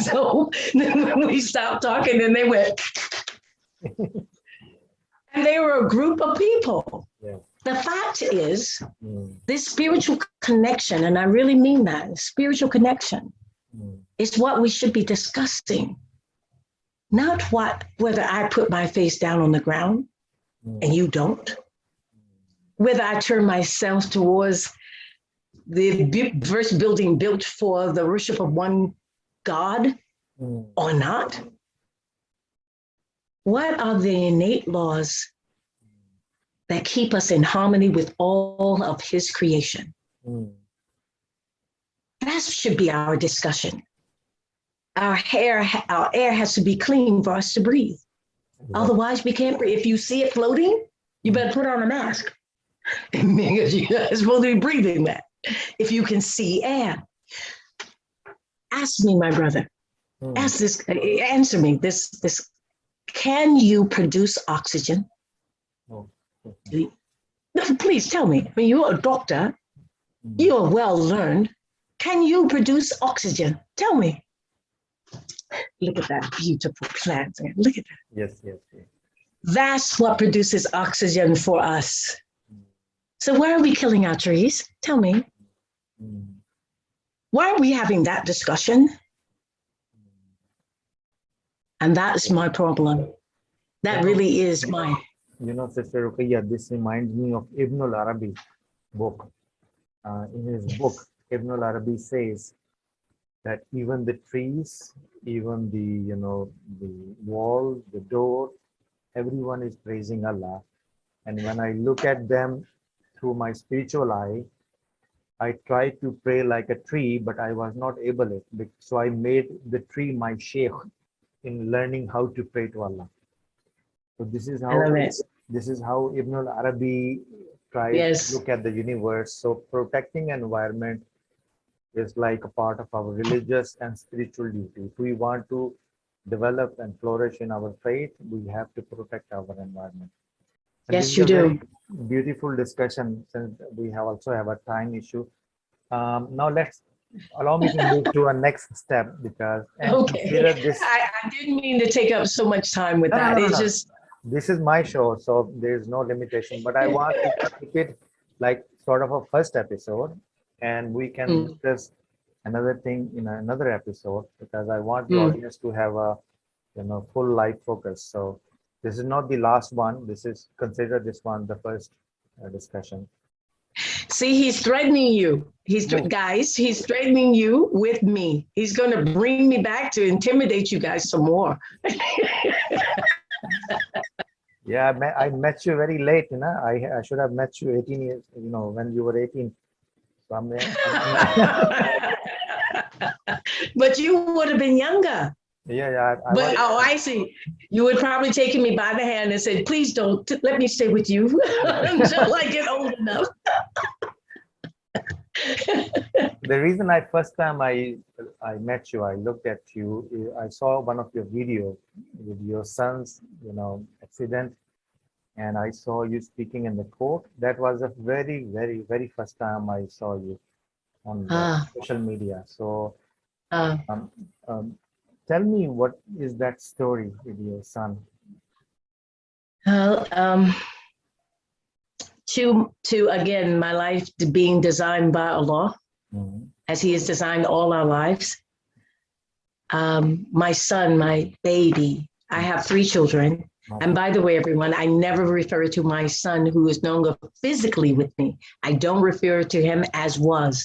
So then we stopped talking and they went, and they were a group of people.
Yeah.
The fact is, this spiritual connection, and I really mean that, spiritual connection is what we should be discussing. Not whether I put my face down on the ground and you don't, whether I turn myself towards the first building built for the worship of one God or not. What are the innate laws that keep us in harmony with all of his creation? That should be our discussion. Our air has to be clean for us to breathe. Otherwise, we can't breathe. If you see it floating, you better put on a mask because you're supposed to be breathing that. If you can see air, ask me, my brother. Answer me this. Can you produce oxygen?
No.
No, please tell me. I mean, you're a doctor. You are well learned. Can you produce oxygen? Tell me. Look at that beautiful plant. Look at that.
Yes.
That's what produces oxygen for us. So why are we killing our trees? Tell me. Why are we having that discussion? And that's my problem. That really is my.
You know, Sister Rukiya, this reminds me of Ibn al-Arabi book. In his book, Ibn al-Arabi says that even the trees, even the wall, the door, everyone is praising Allah. And when I look at them through my spiritual eye, I tried to pray like a tree, but I was not able to. So I made the tree my sheikh in learning how to pray to Allah. So this is how Ibn al-Arabi tried to look at the universe. So protecting environment is like a part of our religious and spiritual duty. If we want to develop and flourish in our faith, we have to protect our environment. And
yes, you do.
Beautiful discussion, since we also have a time issue. Now allow me to move to a next step because
this. I didn't mean to take up so much time with that. It's just.
This is my show, so there's no limitation, but I want to keep it like sort of a first episode, and we can discuss another thing in another episode because I want the audience to have a full life focus. So this is not the last one. Consider this one the first discussion.
See, he's threatening you. He's threatening you with me. He's going to bring me back to intimidate you guys some more.
Yeah, I met you very late, I should have met you 18 years, when you were 18. So
But you would have been younger.
Yeah. I
But
want.
oh, I see. You would probably taken me by the hand and said, "Please don't let me stay with you until I get old enough."
The reason first time I met you, I looked at you, I saw one of your video with your son's, accident, and I saw you speaking in the court. That was the very, very, very first time I saw you on the
Ah,
social media. So,
uh,
um, um, tell me, what is that story with your son?
well, to again, my life being designed by Allah,
Mhm.
as He has designed all our lives. My son, my baby. I have 3 children. And by the way, everyone, I never refer to my son who is no longer physically with me. I don't refer to him as was.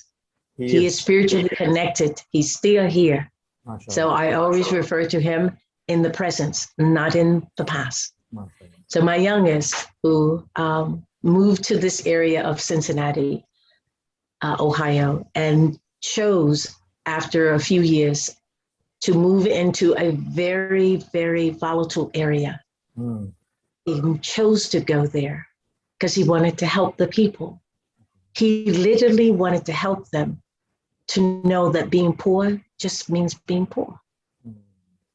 He
He
is,
is spiritually connected. He's still here. So
mashallah,
I always refer to him in the presence, not in the past.
mashallah.
So my youngest, who moved to this area of Cincinnati, Ohio, and chose after a few years to move into a very, very volatile area.
Mm,
He chose to go there because he wanted to help the people. He literally wanted to help them to know that being poor just means being poor.
mm,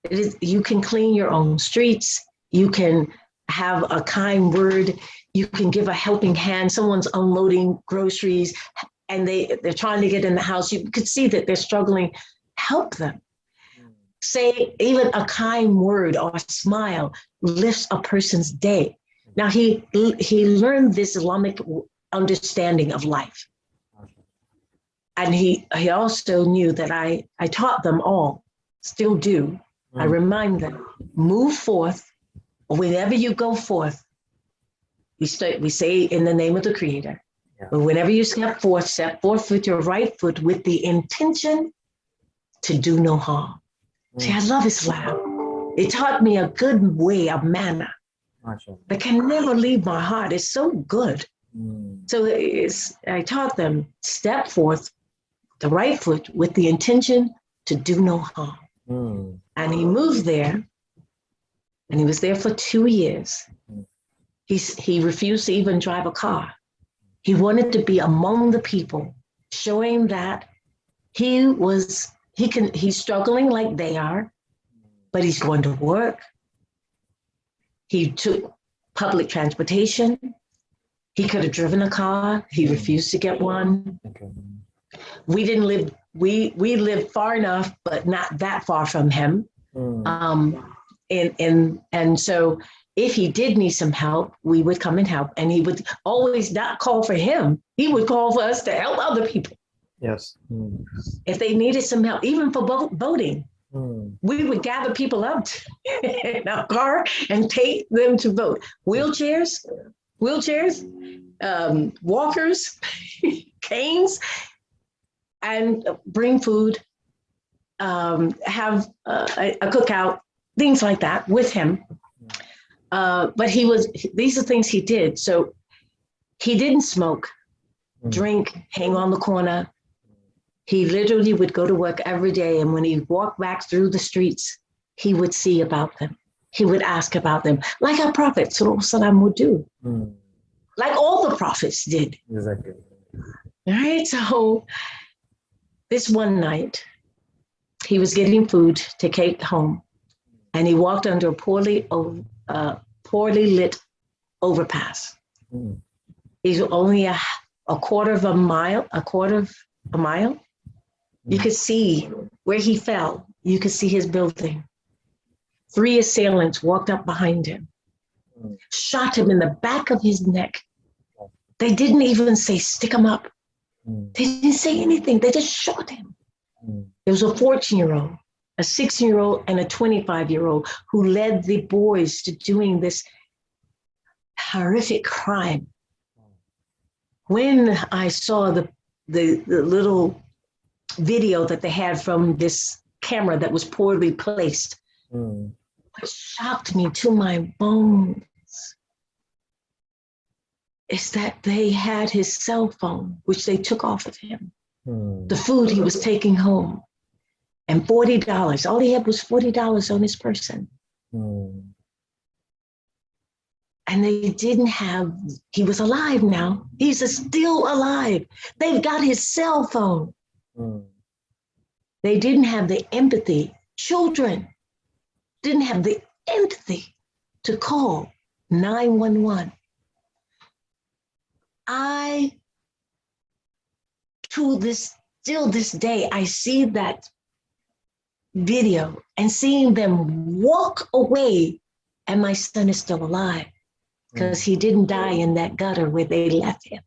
It is, you can clean your own streets, you can have a kind word, you can give a helping hand. Someone's unloading groceries and they're trying to get in the house. You could see that they're struggling. Help them.
mm,
Say even a kind word or a smile lifts a person's day. Now he learned this Islamic understanding of life.
mashallah.
And he also knew that I taught them all, still do. I
Mm,
remind them, move forth, or whenever you go forth, we say in the name of the Creator.
Yeah.
But whenever you step forth with your right foot with the intention to do no harm. See, I love Islam. It taught me a good way, a manner
mashallah.
that can never leave my heart. It's so good.
Mm,
So I taught them, step forth the right foot with the intention to do no harm.
mm,
And he moved there, and he was there for 2 years.
mm.
He refused to even drive a car. He wanted to be among the people, showing that he's struggling like they are, but he's going to work. He took public transportation. He could have driven a car. He refused to get one.
Okay.
We didn't live, we lived far enough, but not that far from him.
Mm,
And so if he did need some help, we would come and help. And he would always not call for him. He would call for us to help other people.
yes. Mm,
If they needed some help, even for voting,
mm,
we would gather people up in our car and take them to vote. Wheelchairs, walkers, canes, and bring food, have a cookout, things like that with him. But these are things he did. So he didn't smoke, drink, hang on the corner. He literally would go to work every day. And when he walked back through the streets, he would see about them. He would ask about them, like our Prophet ﷺ would do, like all the prophets did.
exactly.
All right. So this one night, he was getting food to take home, and he walked under a poorly lit overpass.
Mm,
He's only a quarter of a mile. You could see where he fell. You could see his building. 3 assailants walked up behind him, shot him in the back of his neck. They didn't even say, stick him up. They didn't say anything. They just shot him. There was a 14-year-old, a 16-year-old, and a 25-year-old who led the boys to doing this horrific crime. When I saw the little video that they had from this camera that was poorly placed, what shocked me to my bones is that they had his cell phone, which they took off of him, the food he was taking home. and $40. All he had was $40 on his person. And they didn't have, he was alive now. He's still alive. They've got his cell phone. They didn't have the empathy. Children didn't have the empathy to call 911. Still this day, I see that video and seeing them walk away, and my son is still alive because he didn't die in that gutter where they left him,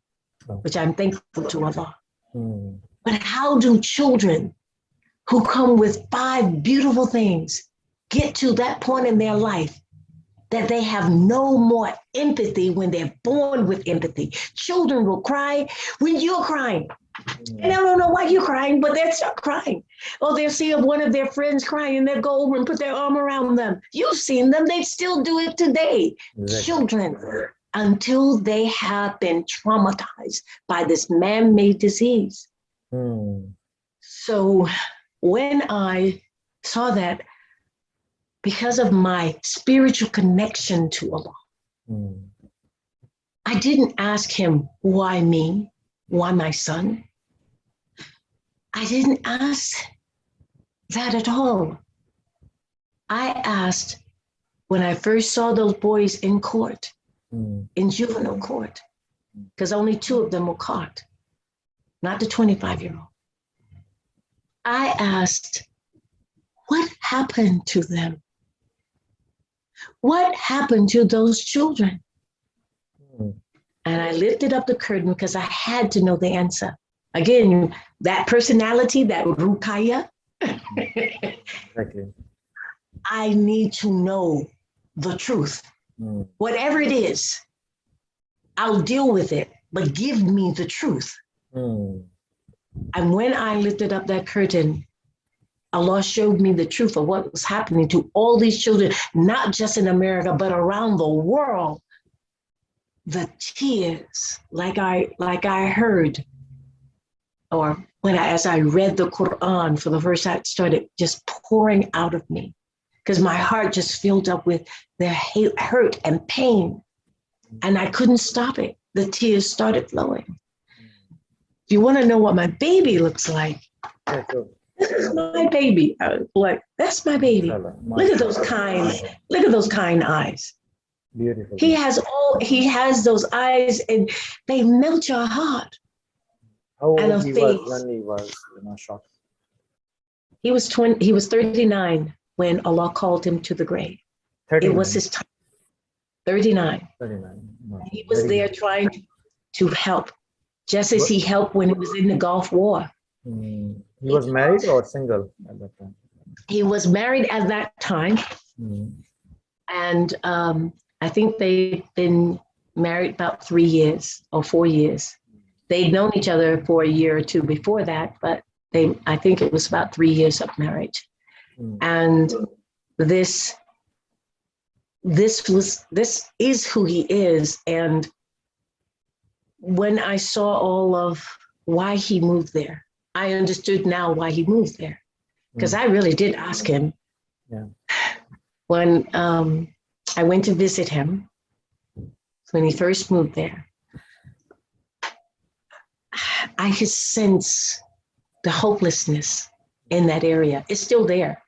which I'm thankful to Allah. But how do children who come with 5 beautiful things get to that point in their life that they have no more empathy when they're born with empathy? Children will cry when you're crying. And I don't know why you're crying, but they'll start crying. Or they'll see one of their friends crying and they'll go over and put their arm around them. You've seen them, they still do it today. Exactly. Children, until they have been traumatized by this man-made disease. So when I saw that, because of my spiritual connection to Allah, I didn't ask him, why me? Why my son? I didn't ask that at all. I asked when I first saw those boys in court, in juvenile court, because only 2 of them were caught, not the 25-year-old. I asked, what happened to them? What happened to those children? And I lifted up the curtain because I had to know the answer. Again, that personality, that Rukiye,
Exactly.
I need to know the truth. Whatever it is, I'll deal with it, but give me the truth. And when I lifted up that curtain, Allah showed me the truth of what was happening to all these children, not just in America, but around the world. The tears, like I heard, or as I read the Quran for the first time, it started just pouring out of me, because my heart just filled up with their hurt and pain, and I couldn't stop it. The tears started flowing. If you want to know what my baby looks like, this is my baby. I was like, that's my baby. Look at those kind eyes.
Beautiful.
He has those eyes, and they melt your heart.
How old
and a
he
face.
was when he was shot?
He was 39 when Allah called him to the grave.
39.
It was his time. 39.
39. No,
He was there trying to help, just as he helped when he was in the Gulf War.
He was married or single at that time?
He was married at that time, and I think they've been married about 3 years or 4 years. They'd known each other for a year or 2 before that, but I think it was about 3 years of marriage. And this is who he is. And when I saw all of why he moved there, I understood now why he moved there, because I really did ask him.
Yeah.
When I went to visit him, when he first moved there, I could sense the hopelessness in that area. It's still there.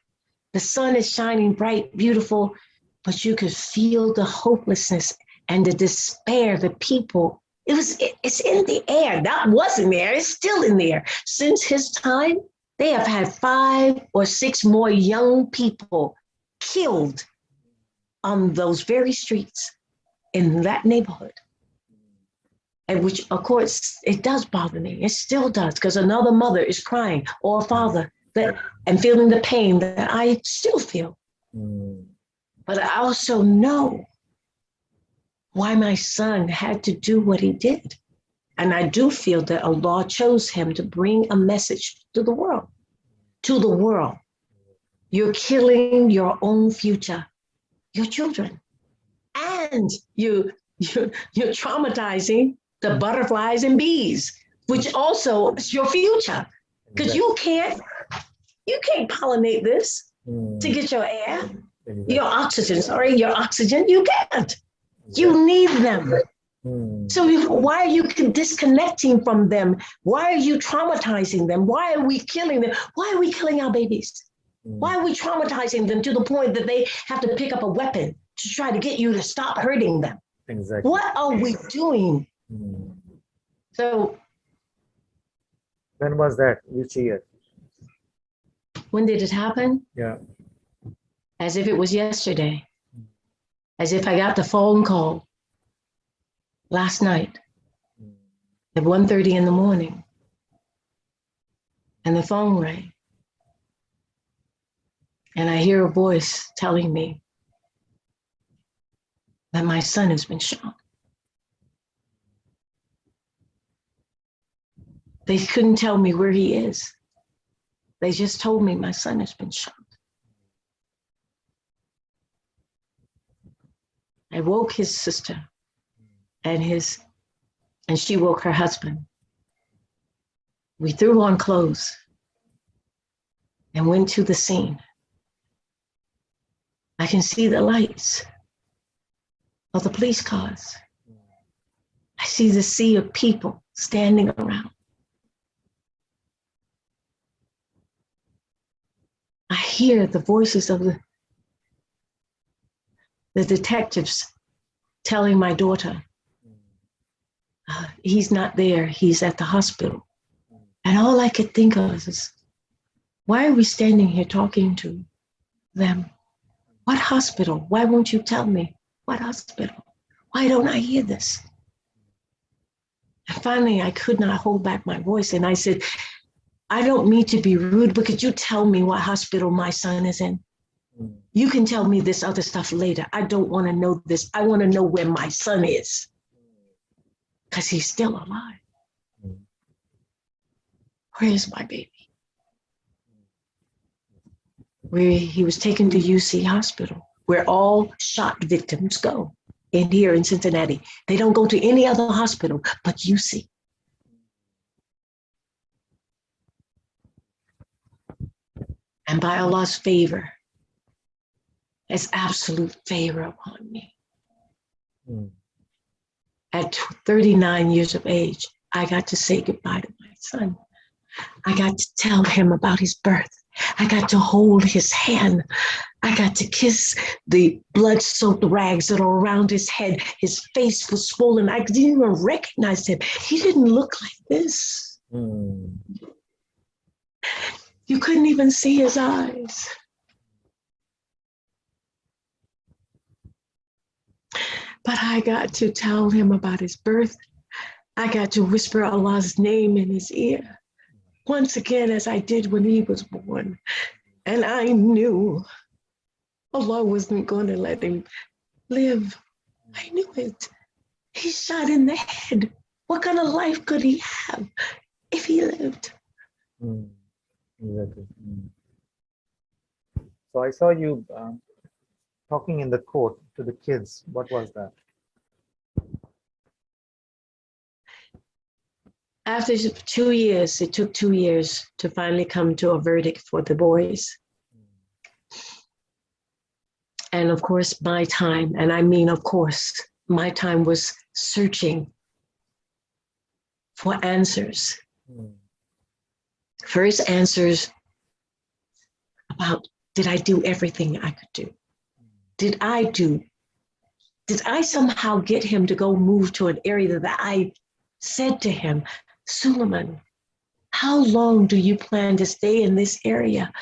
The sun is shining bright, beautiful, but you could feel the hopelessness and the despair, the people. It's in the air. That wasn't there. It's still in there. Since his time, they have had 5 or 6 more young people killed on those very streets in that neighborhood. And which, of course, it does bother me. It still does, because another mother is crying, or a father, and feeling the pain that I still feel. But I also know why my son had to do what he did. And I do feel that Allah chose him to bring a message to the world. To the world. You're killing your own future, your children. And you're traumatizing the butterflies and bees, which also is your future. Because you can't You can't pollinate this to get your air, your oxygen, your oxygen. You can't. You need them. So why are you disconnecting from them? Why are you traumatizing them? Why are we killing them? Why are we killing our babies? Why are we traumatizing them to the point that they have to pick up a weapon to try to get you to stop hurting them?
Exactly.
What are we doing? So
When was that? Which year?
when did it happen?
Yeah.
As if it was yesterday. As if I got the phone call last night at 1:30 in the morning. And the phone rang. And I hear a voice telling me that my son has been shot. They couldn't tell me where he is. They just told me my son has been shot. I woke his sister and she woke her husband. We threw on clothes and went to the scene. I can see the lights of the police cars. I see the sea of people standing around. I hear the voices of the detectives telling my daughter, he's not there, he's at the hospital. And all I could think of is, why are we standing here talking to them? What hospital? Why won't you tell me? What hospital? Why don't I hear this? And finally, I could not hold back my voice. And I said, I don't mean to be rude, but could you tell me what hospital my son is in? You can tell me this other stuff later. I don't want to know this. I want to know where my son is. Because he's still alive. Where is my baby? Where he was taken to UC Hospital, where all shot victims go. In here in Cincinnati. They don't go to any other hospital but UC. And by Allah's favor, His absolute favor upon me. At 39 years of age, I got to say goodbye to my son. I got to tell him about his birth. I got to hold his hand. I got to kiss the blood-soaked rags that are around his head. His face was swollen. I didn't even recognize him. He didn't look like this. You couldn't even see his eyes. But I got to tell him about his birth. I got to whisper Allah's name in his ear. Once again, as I did when he was born. And I knew Allah wasn't going to let him live. I knew it. He's shot in the head. What kind of life could he have if he lived?
Exactly. So I saw you talking in the court to the kids. What was that?
After 2 years, it took 2 years to finally come to a verdict for the boys. And of course, my time, and I mean, of course, my time was searching for answers. First, answers about, did I do everything I could do? Did I somehow get him to go move to an area that I said to him, Suleiman, how long do you plan to stay in this area?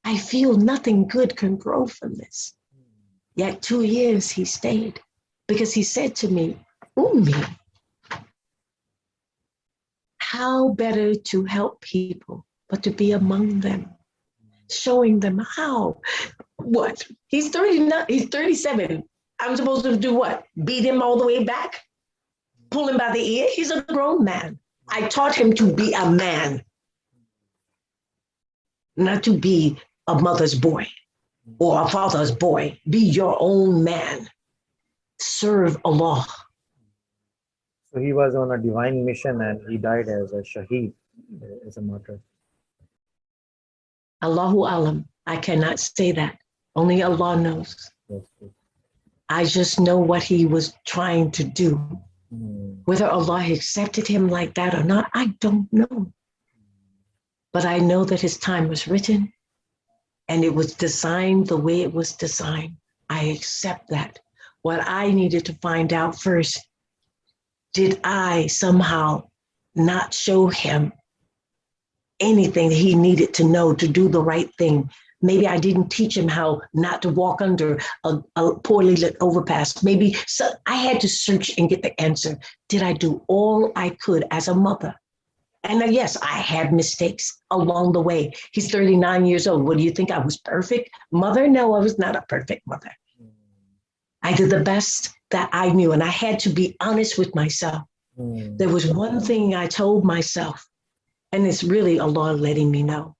I feel nothing good can grow from this. Yet 2 years he stayed because he said to me, Ummi, how better to help people but to be among them, showing them how. What? He's 39, he's 37. I'm supposed to do what? Beat him all the way back? Pull him by the ear? He's a grown man. I taught him to be a man, not to be a mother's boy or a father's boy. Be your own man. Serve Allah.
So he was on a divine mission and he died as a shaheed, as a martyr.
Allahu Alam. I cannot say that. Only Allah knows.
Yes, yes.
I just know what he was trying to do. Whether Allah accepted him like that or not, I don't know. But I know that his time was written and it was designed the way it was designed. I accept that. What I needed to find out first, did I somehow not show him anything that he needed to know to do the right thing? Maybe I didn't teach him how not to walk under a poorly lit overpass. Maybe so I had to search and get the answer. Did I do all I could as a mother? And yes, I had mistakes along the way. He's 39 years old. What do you think? I was perfect mother? No, I was not a perfect mother. I did the best that I knew, and I had to be honest with myself. There was one thing I told myself, and it's really Allah letting me know.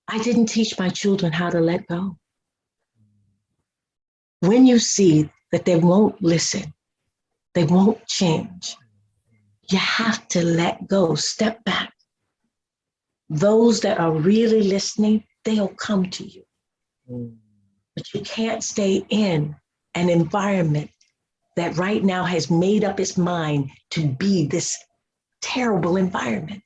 I didn't teach my children how to let go. When you see that they won't listen, they won't change, you have to let go, step back. Those that are really listening, they'll come to you. But you can't stay in an environment that right now has made up its mind to be this terrible environment.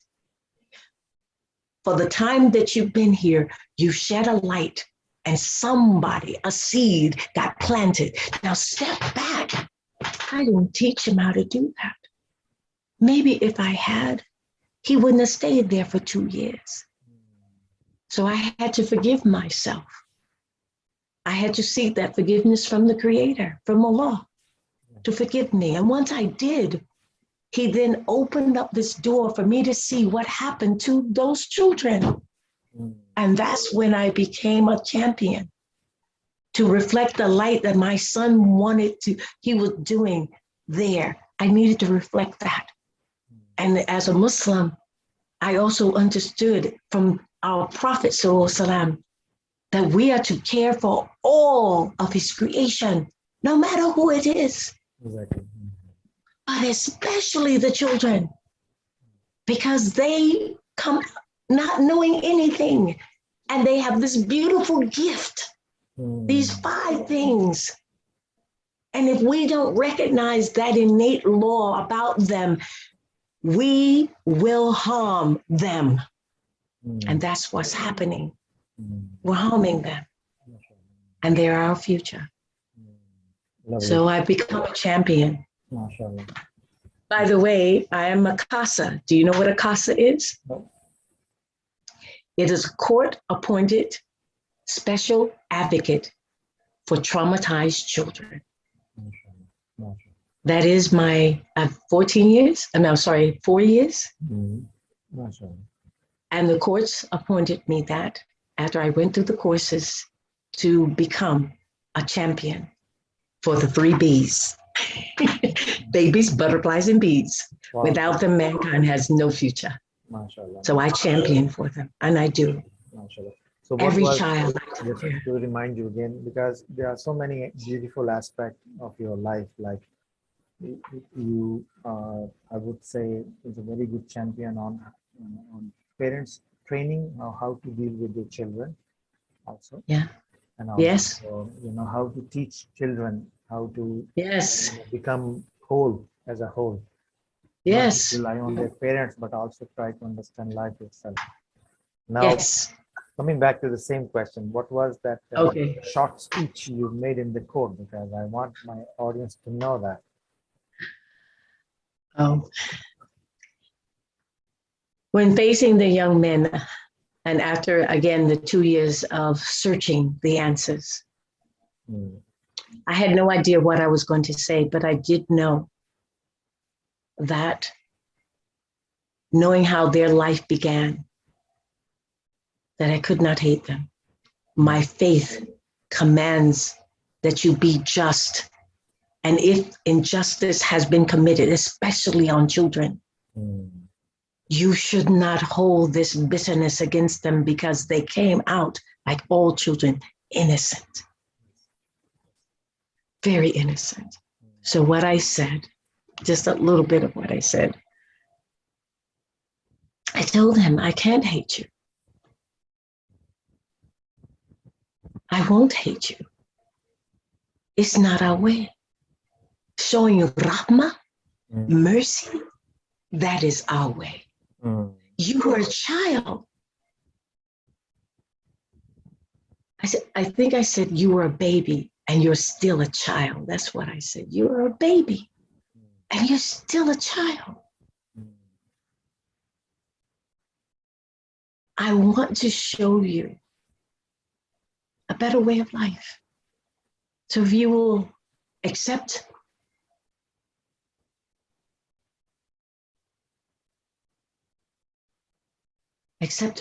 For the time that you've been here, you shed a light and somebody, a seed got planted. Now step back. I didn't teach him how to do that. Maybe if I had, he wouldn't have stayed there for 2 years. So I had to forgive myself. I had to seek that forgiveness from the Creator, from Allah, to forgive me. And once I did, he then opened up this door for me to see what happened to those children. And that's when I became a champion, to reflect the light that my son he was doing there. I needed to reflect that. And as a Muslim, I also understood from our Prophet ﷺ that we are to care for all of his creation, no matter who it is.
Exactly.
But especially the children, because they come not knowing anything, and they have this beautiful gift, these 5 things. And if we don't recognize that innate law about them, we will harm them. And that's what's happening. We're harming them. And they're our future.
Lovely.
So I've become a champion.
MashaAllah.
By the way, I am a CASA. Do you know what a CASA is?
No.
It is a court-appointed special advocate for traumatized children.
MashaAllah.
That is my 4 years.
MashaAllah.
And the courts appointed me that after I went through the courses to become a champion for the 3 Bs. Babies, butterflies, and bees.
Wow.
Without them, mankind has no future.
MashaAllah.
So I champion for them, and I do.
MashaAllah. So what
Every
was,
child.
just to remind you again, because there are so many beautiful aspects of your life, like you I would say is a very good champion on parents training how to deal with their children also.
Yeah.
And also,
Yes.
how to teach children how to
Yes.
become whole as a whole.
Yes.
Not just rely on their parents, but also try to understand life itself. Now,
Yes.
coming back to the same question, what was that
Okay.
short speech you made in the court? Because I want my audience to know that.
When facing the young men, and after, again, the 2 years of searching the answers, I had no idea what I was going to say, but I did know that knowing how their life began, that I could not hate them. My faith commands that you be just. And if injustice has been committed, especially on children, you should not hold this bitterness against them because they came out like all children, innocent. Very innocent. So what I said, just a little bit of what I said, I told him, I can't hate you. I won't hate you. It's not our way. Showing you rahmah, mercy, that is our way. You are a child. I think I said you were a baby and you're still a child. That's what I said. You are a baby and you're still a child. I want to show you a better way of life. So if you will accept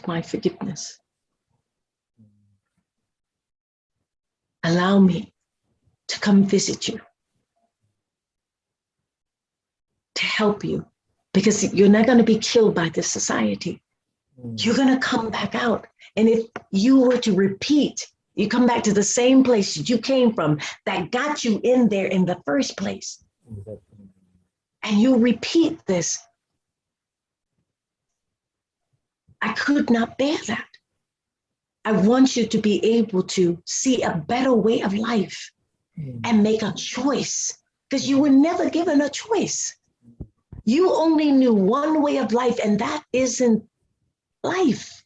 my forgiveness. Allow me to come visit you, to help you, because you're not going to be killed by this society. You're going to come back out. And if you were to repeat, you come back to the same place you came from that got you in there in the first place. And you repeat this. I could not bear that. I want you to be able to see a better way of life and make a choice, because you were never given a choice. You only knew one way of life, and that isn't life.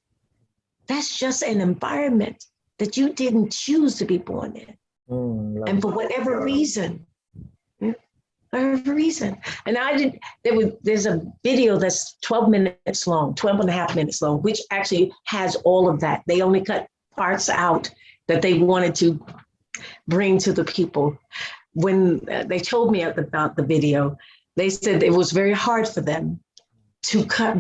That's just an environment that you didn't choose to be born in. And for whatever reason, and there's a video that's 12 minutes long, 12 and a half minutes long, which actually has all of that. They only cut parts out that they wanted to bring to the people. When they told me about the video, they said it was very hard for them to cut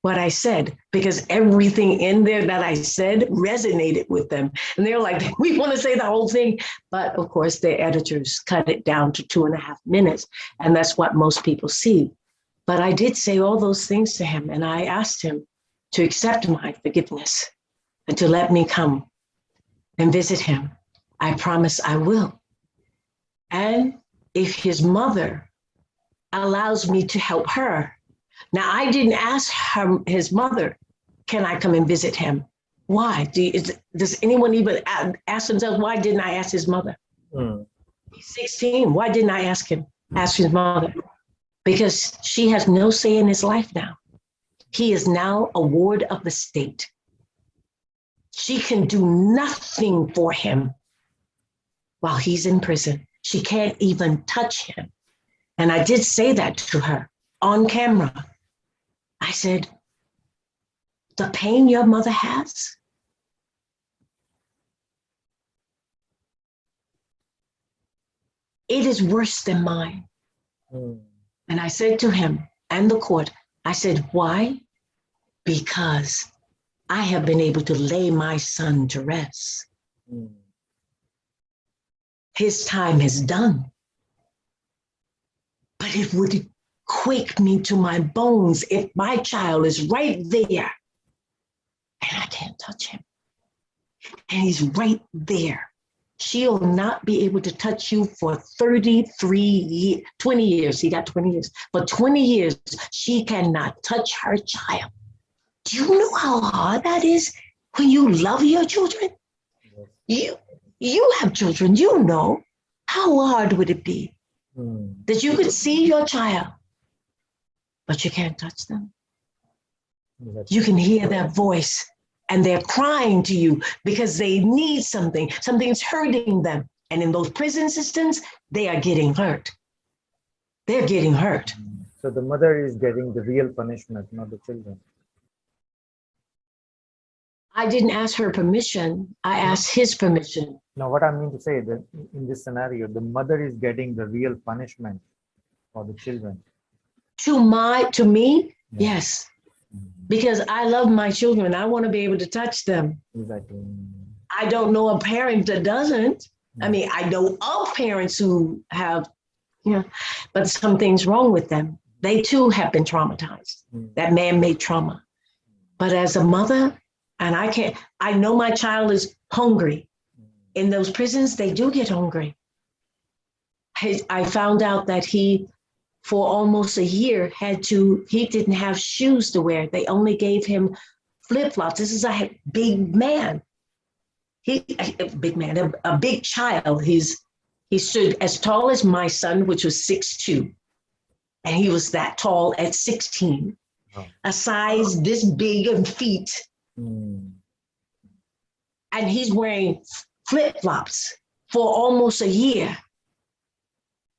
what I said, because everything in there that I said resonated with them. And they're like, we want to say the whole thing. But of course, their editors cut it down to 2.5 minutes. And that's what most people see. But I did say all those things to him. And I asked him to accept my forgiveness and to let me come and visit him. I promise I will. And if his mother allows me to help her. Now, I didn't ask his mother, can I come and visit him? Why? Does anyone even ask themselves, why didn't I ask his mother? He's 16. Why didn't I ask his mother? Because she has no say in his life now. He is now a ward of the state. She can do nothing for him while he's in prison. She can't even touch him. And I did say that to her on camera. I said, the pain your mother has, it is worse than mine. And I said to him and the court, I said, why? Because I have been able to lay my son to rest. His time is done. But it would quake me to my bones if my child is right there and I can't touch him. And he's right there. She'll not be able to touch you for 33 years, 20 years. He got 20 years. For 20 years, she cannot touch her child. Do you know how hard that is when you love your children? You have children, you know. How hard would it be that you could see your child, but you can't touch them? You can hear their voice and they're crying to you because they need something. Something's hurting them. And in those prison systems, they are getting hurt. They're getting hurt.
So the mother is getting the real punishment, not the children.
I didn't ask her permission. I asked his permission.
Now, what I mean to say that in this scenario, the mother is getting the real punishment for the children.
To me, yes. Because I love my children. I want to be able to touch them.
Exactly.
I don't know a parent that doesn't. I mean, I know of parents who have, but something's wrong with them. They too have been traumatized, that man-made trauma. But as a mother, and I know my child is hungry. In those prisons, they do get hungry. I found out that he, for almost a year, he didn't have shoes to wear. They only gave him flip-flops. This is a big man. a big man, a big child. He stood as tall as my son, which was 6'2", and he was that tall at 16.
Oh.
A size this big in feet,
Mm.
and he's wearing flip-flops for almost a year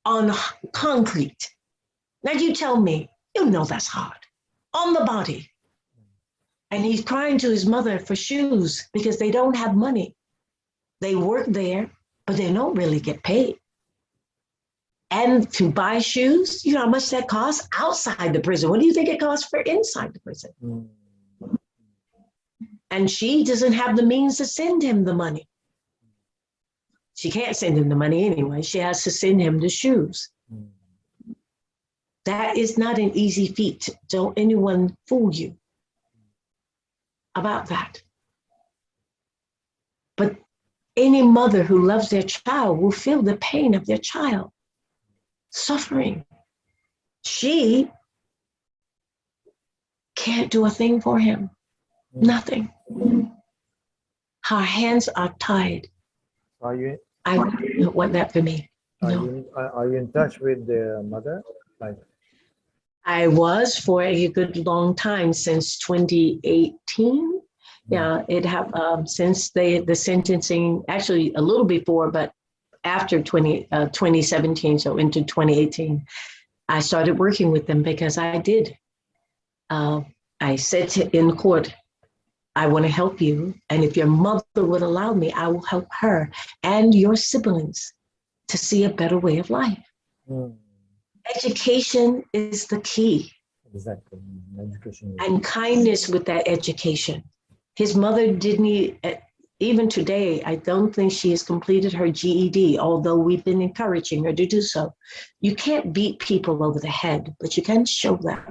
on concrete. Now you tell me, you know that's hard on the body. And he's crying to his mother for shoes because they don't have money. They work there, but they don't really get paid. And to buy shoes, you know how much that costs outside the prison. What do you think it costs for inside the prison?
Mm.
And she doesn't have the means to send him the money. She can't send him the money anyway. She has to send him the shoes.
Mm.
That is not an easy feat. Don't anyone fool you about that. But any mother who loves their child will feel the pain of their child suffering. She can't do a thing for him. Nothing. Her hands are tied.
Are you
I don't want that for me. No.
are you in touch with the mother? Like,
I was for a good long time, since 2018. Yeah, it have since the sentencing, actually a little before, but after 2017, so into 2018, I started working with them because I did. I said in court, I want to help you, and if your mother would allow me, I will help her and your siblings to see a better way of life.
mm.
Education is the key.
Exactly. Education.
And kindness with that education. His mother didn't, even today, I don't think she has completed her GED, although we've been encouraging her to do so. You can't beat people over the head, but you can show them.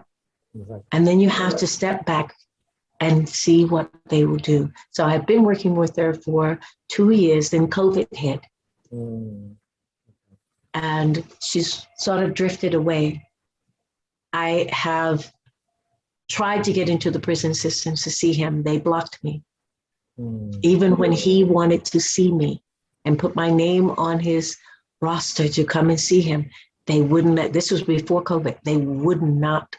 Exactly.
And then you have to step back and see what they will do. So I've been working with her for 2 years, then COVID hit.
Mm.
And she's sort of drifted away. I have tried to get into the prison systems to see him. They blocked me.
Mm.
Even when he wanted to see me and put my name on his roster to come and see him, they wouldn't let, this was before COVID, they would not,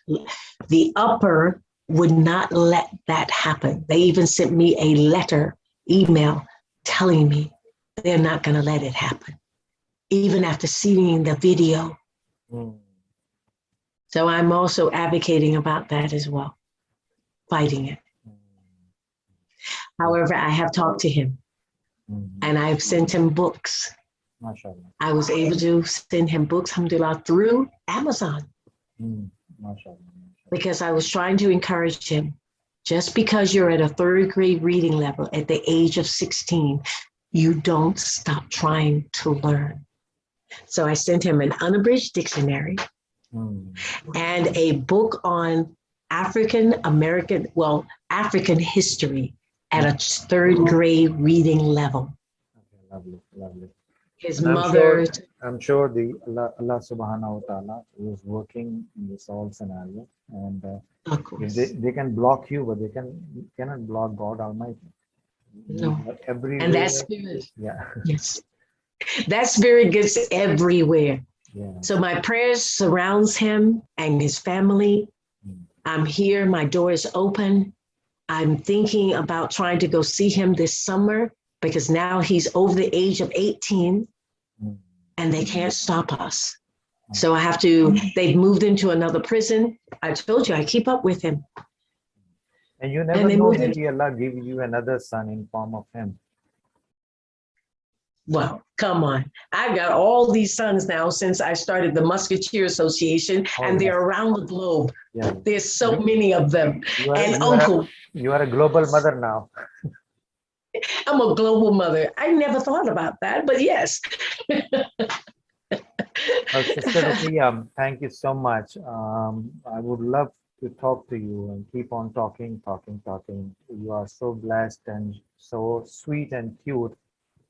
the upper would not let that happen. They even sent me a letter, email, telling me they're not gonna let it happen, even after seeing the video.
Mm.
So I'm also advocating about that as well, fighting it. However, I have talked to him and I've sent him books.
MashaAllah.
I was able to send him books, alhamdulillah, through Amazon
MashaAllah.
because I was trying to encourage him. Just because you're at a third grade reading level at the age of 16, you don't stop trying to learn. So I sent him an unabridged dictionary
Mm.
and a book on African history at a third grade reading level.
Okay, lovely, lovely.
His
And
mother,
I'm sure the Allah subhanahu wa ta'ala is working in this whole scenario, and
of
if
course,
they can block you, but they cannot block God Almighty.
no.
You are everywhere.
And that spirit,
Yeah.
yes, that spirit gets everywhere.
Yeah.
So my prayers surrounds him and his family. I'm here, my door is open. I'm thinking about trying to go see him this summer because now he's over the age of 18
Mm.
and they can't stop us. So I have to, they've moved into another prison. I told you, I keep up with him.
And you never
they
know,
moved in-
maybe Allah give you another son in form of him.
Well, come on. I've got all these sons now since I started the Musketeer Association,
Oh,
and they're
yes.
around the globe.
Yeah.
There's so many of them.
You are,
And
you are-
uncle,
you are a global mother now.
I'm a global mother. I never thought about that, but yes.
Sister Rukiye, thank you so much. I would love to talk to you and keep on talking. You are so blessed and so sweet and cute.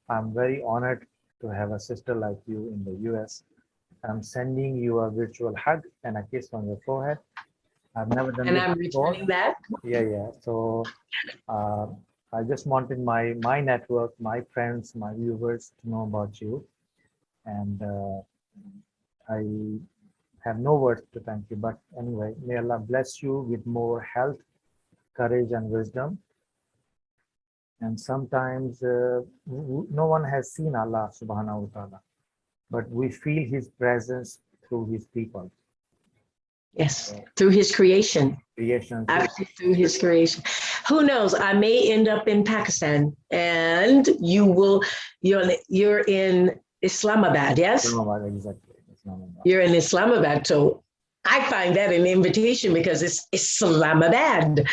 I'm very honored to have a sister like you in the US. I'm sending you a virtual hug and a kiss on your forehead. I've never done
And
this
I'm
before.
returning that.
Yeah. So I just wanted my network, my friends, my viewers to know about you. And I have no words to thank you. But anyway, may Allah bless you with more health, courage, and wisdom. And sometimes no one has seen Allah subhanahu wa ta'ala, but we feel his presence through his people.
Yes, through his creation.
Creation.
Actually, through his creation. Who knows? I may end up in Pakistan, and you're in Islamabad, yes?
Islamabad, exactly. Islamabad.
You're in Islamabad, so I find that an invitation because it's Islamabad.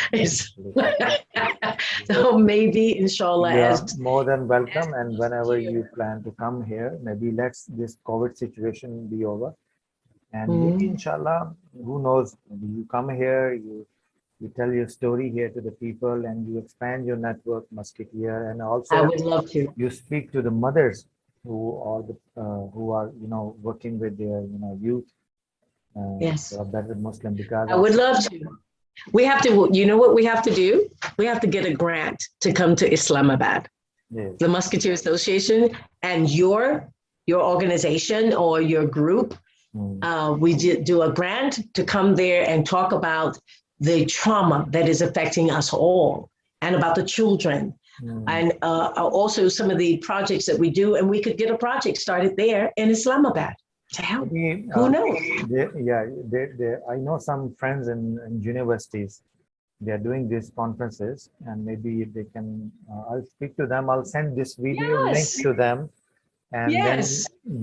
So maybe, inshallah,
You
as
are more than welcome, and whenever you plan to come here, maybe let's this COVID situation be over, and maybe inshallah, who knows, maybe you come here, you tell your story here to the people, and you expand your network, Musketeer, and
I
also
would love to.
you speak to the mothers who are working with their youth.
Yes.
For a better Muslim, because
I would love to. We have to, you know what we have to do? We have to get a grant to come to Islamabad.
Yes.
The Musketeer Association and your organization or your group, we do a grant to come there and talk about the trauma that is affecting us all and about the children. And also some of the projects that we do, and we could get a project started there in Islamabad to help.
Maybe,
Who knows?
I know some friends in universities. They are doing these conferences, and maybe they can. I'll speak to them. I'll send this video link to them, and then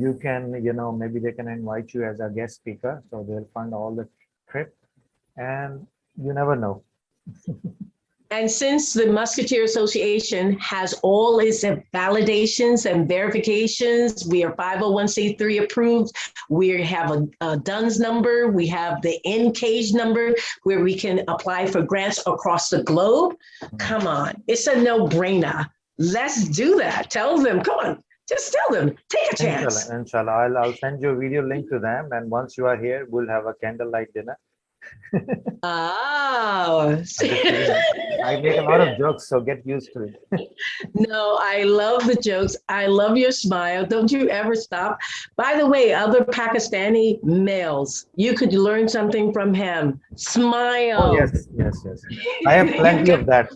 you can, maybe they can invite you as a guest speaker. So they'll fund all the trip, and you never know.
And since the Musketeer Association has all its validations and verifications, we are 501c3 approved. We have a DUNS number. We have the NCAGE number where we can apply for grants across the globe. Come on, it's a no-brainer. Let's do that. Tell them, come on, just tell them, take a chance.
Inshallah, I'll send you a video link to them. And once you are here, we'll have a candlelight dinner.
Oh,
I make a lot of jokes, so get used to it.
No, I love the jokes. I love your smile. Don't you ever stop. By the way, other Pakistani males, you could learn something from him. Smile.
Oh, yes. I have plenty of that.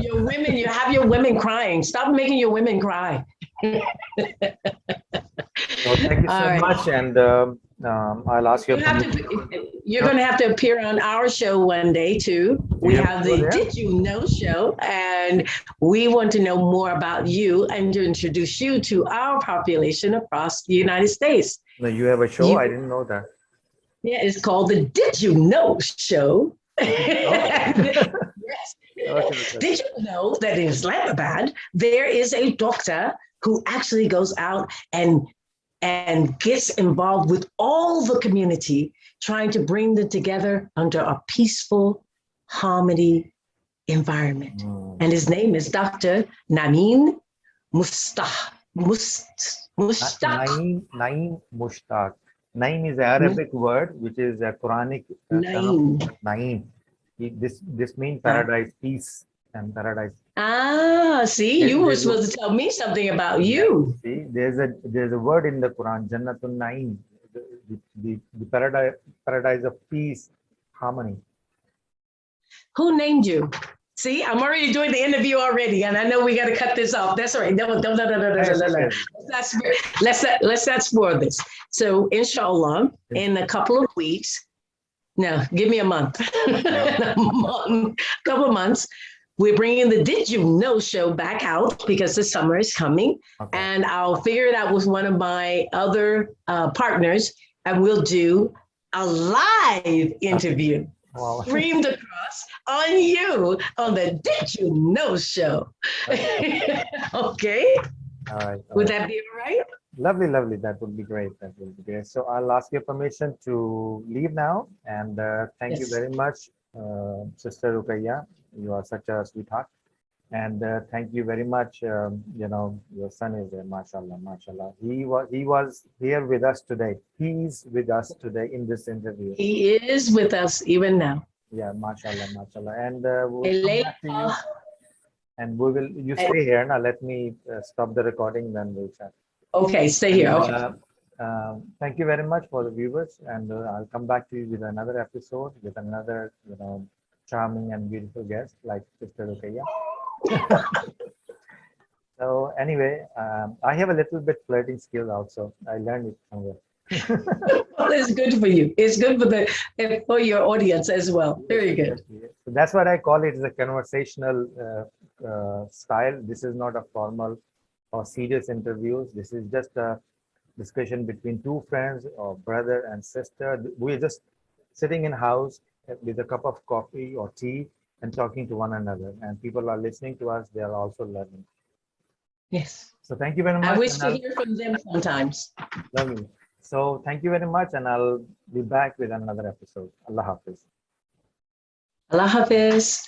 Your women, you have your women crying. Stop making your women cry.
So thank you so much, and I'll ask you.
You're going to have to appear on our show one day too. We have the Did You Know show, and we want to know more about you and to introduce you to our population across the United States.
No, you have a show? I didn't know that.
Yeah, it's called the Did You Know show. Yes. Did you know that in Islamabad, there is a doctor who actually goes out and gets involved with all the community, trying to bring them together under a peaceful harmony environment. And his name is Dr. Naeem Mushtaq.
Naeem Mushtaq. Naeem is an Arabic word, which is a Quranic term. Naeem. This means paradise, peace and paradise.
Ah, see, you were supposed to tell me something about you.
See, there's a word in the Quran, Jannatun Naeem, the paradise of peace, harmony.
Who named you? See, I'm already doing the interview already, and I know we got to cut this off. That's all right. No. Let's not spoil this. So, inshallah, in a couple of weeks, no, give me a month, couple of months, we're bringing the Did You Know show back out because the summer is coming. Okay. And I'll figure it out with one of my other partners, and we'll do a live interview. Wow. Streamed across on you on the Did You Know show. Okay. All right. Would that be all right?
Lovely. That would be great. So I'll ask your permission to leave now. And thank you very much, Sister Rukiye. You are such a sweetheart. And thank you very much. Your son is there, mashallah. He was here with us today. He's with us today in this interview.
He is with us even now.
Yeah, mashallah. And And you stay here now. Let me stop the recording, then we'll chat.
Okay, stay here.
And,
Okay.
thank you very much for the viewers, and I'll come back to you with another episode with another, charming and beautiful guest like Sister Rukiye. So anyway, I have a little bit flirting skill also. I learned it somewhere.
Well, it's good for you. It's good for your audience as well. Very good.
So that's what I call it, is a conversational style. This is not a formal or serious interviews. This is just a discussion between two friends or brother and sister. We're just sitting in house with a cup of coffee or tea and talking to one another. And people are listening to us. They are also learning.
Yes.
So thank you very much.
I wish to hear from them sometimes.
Lovely. So thank you very much, and I'll be back with another episode. Allah Hafiz.
Allah Hafiz.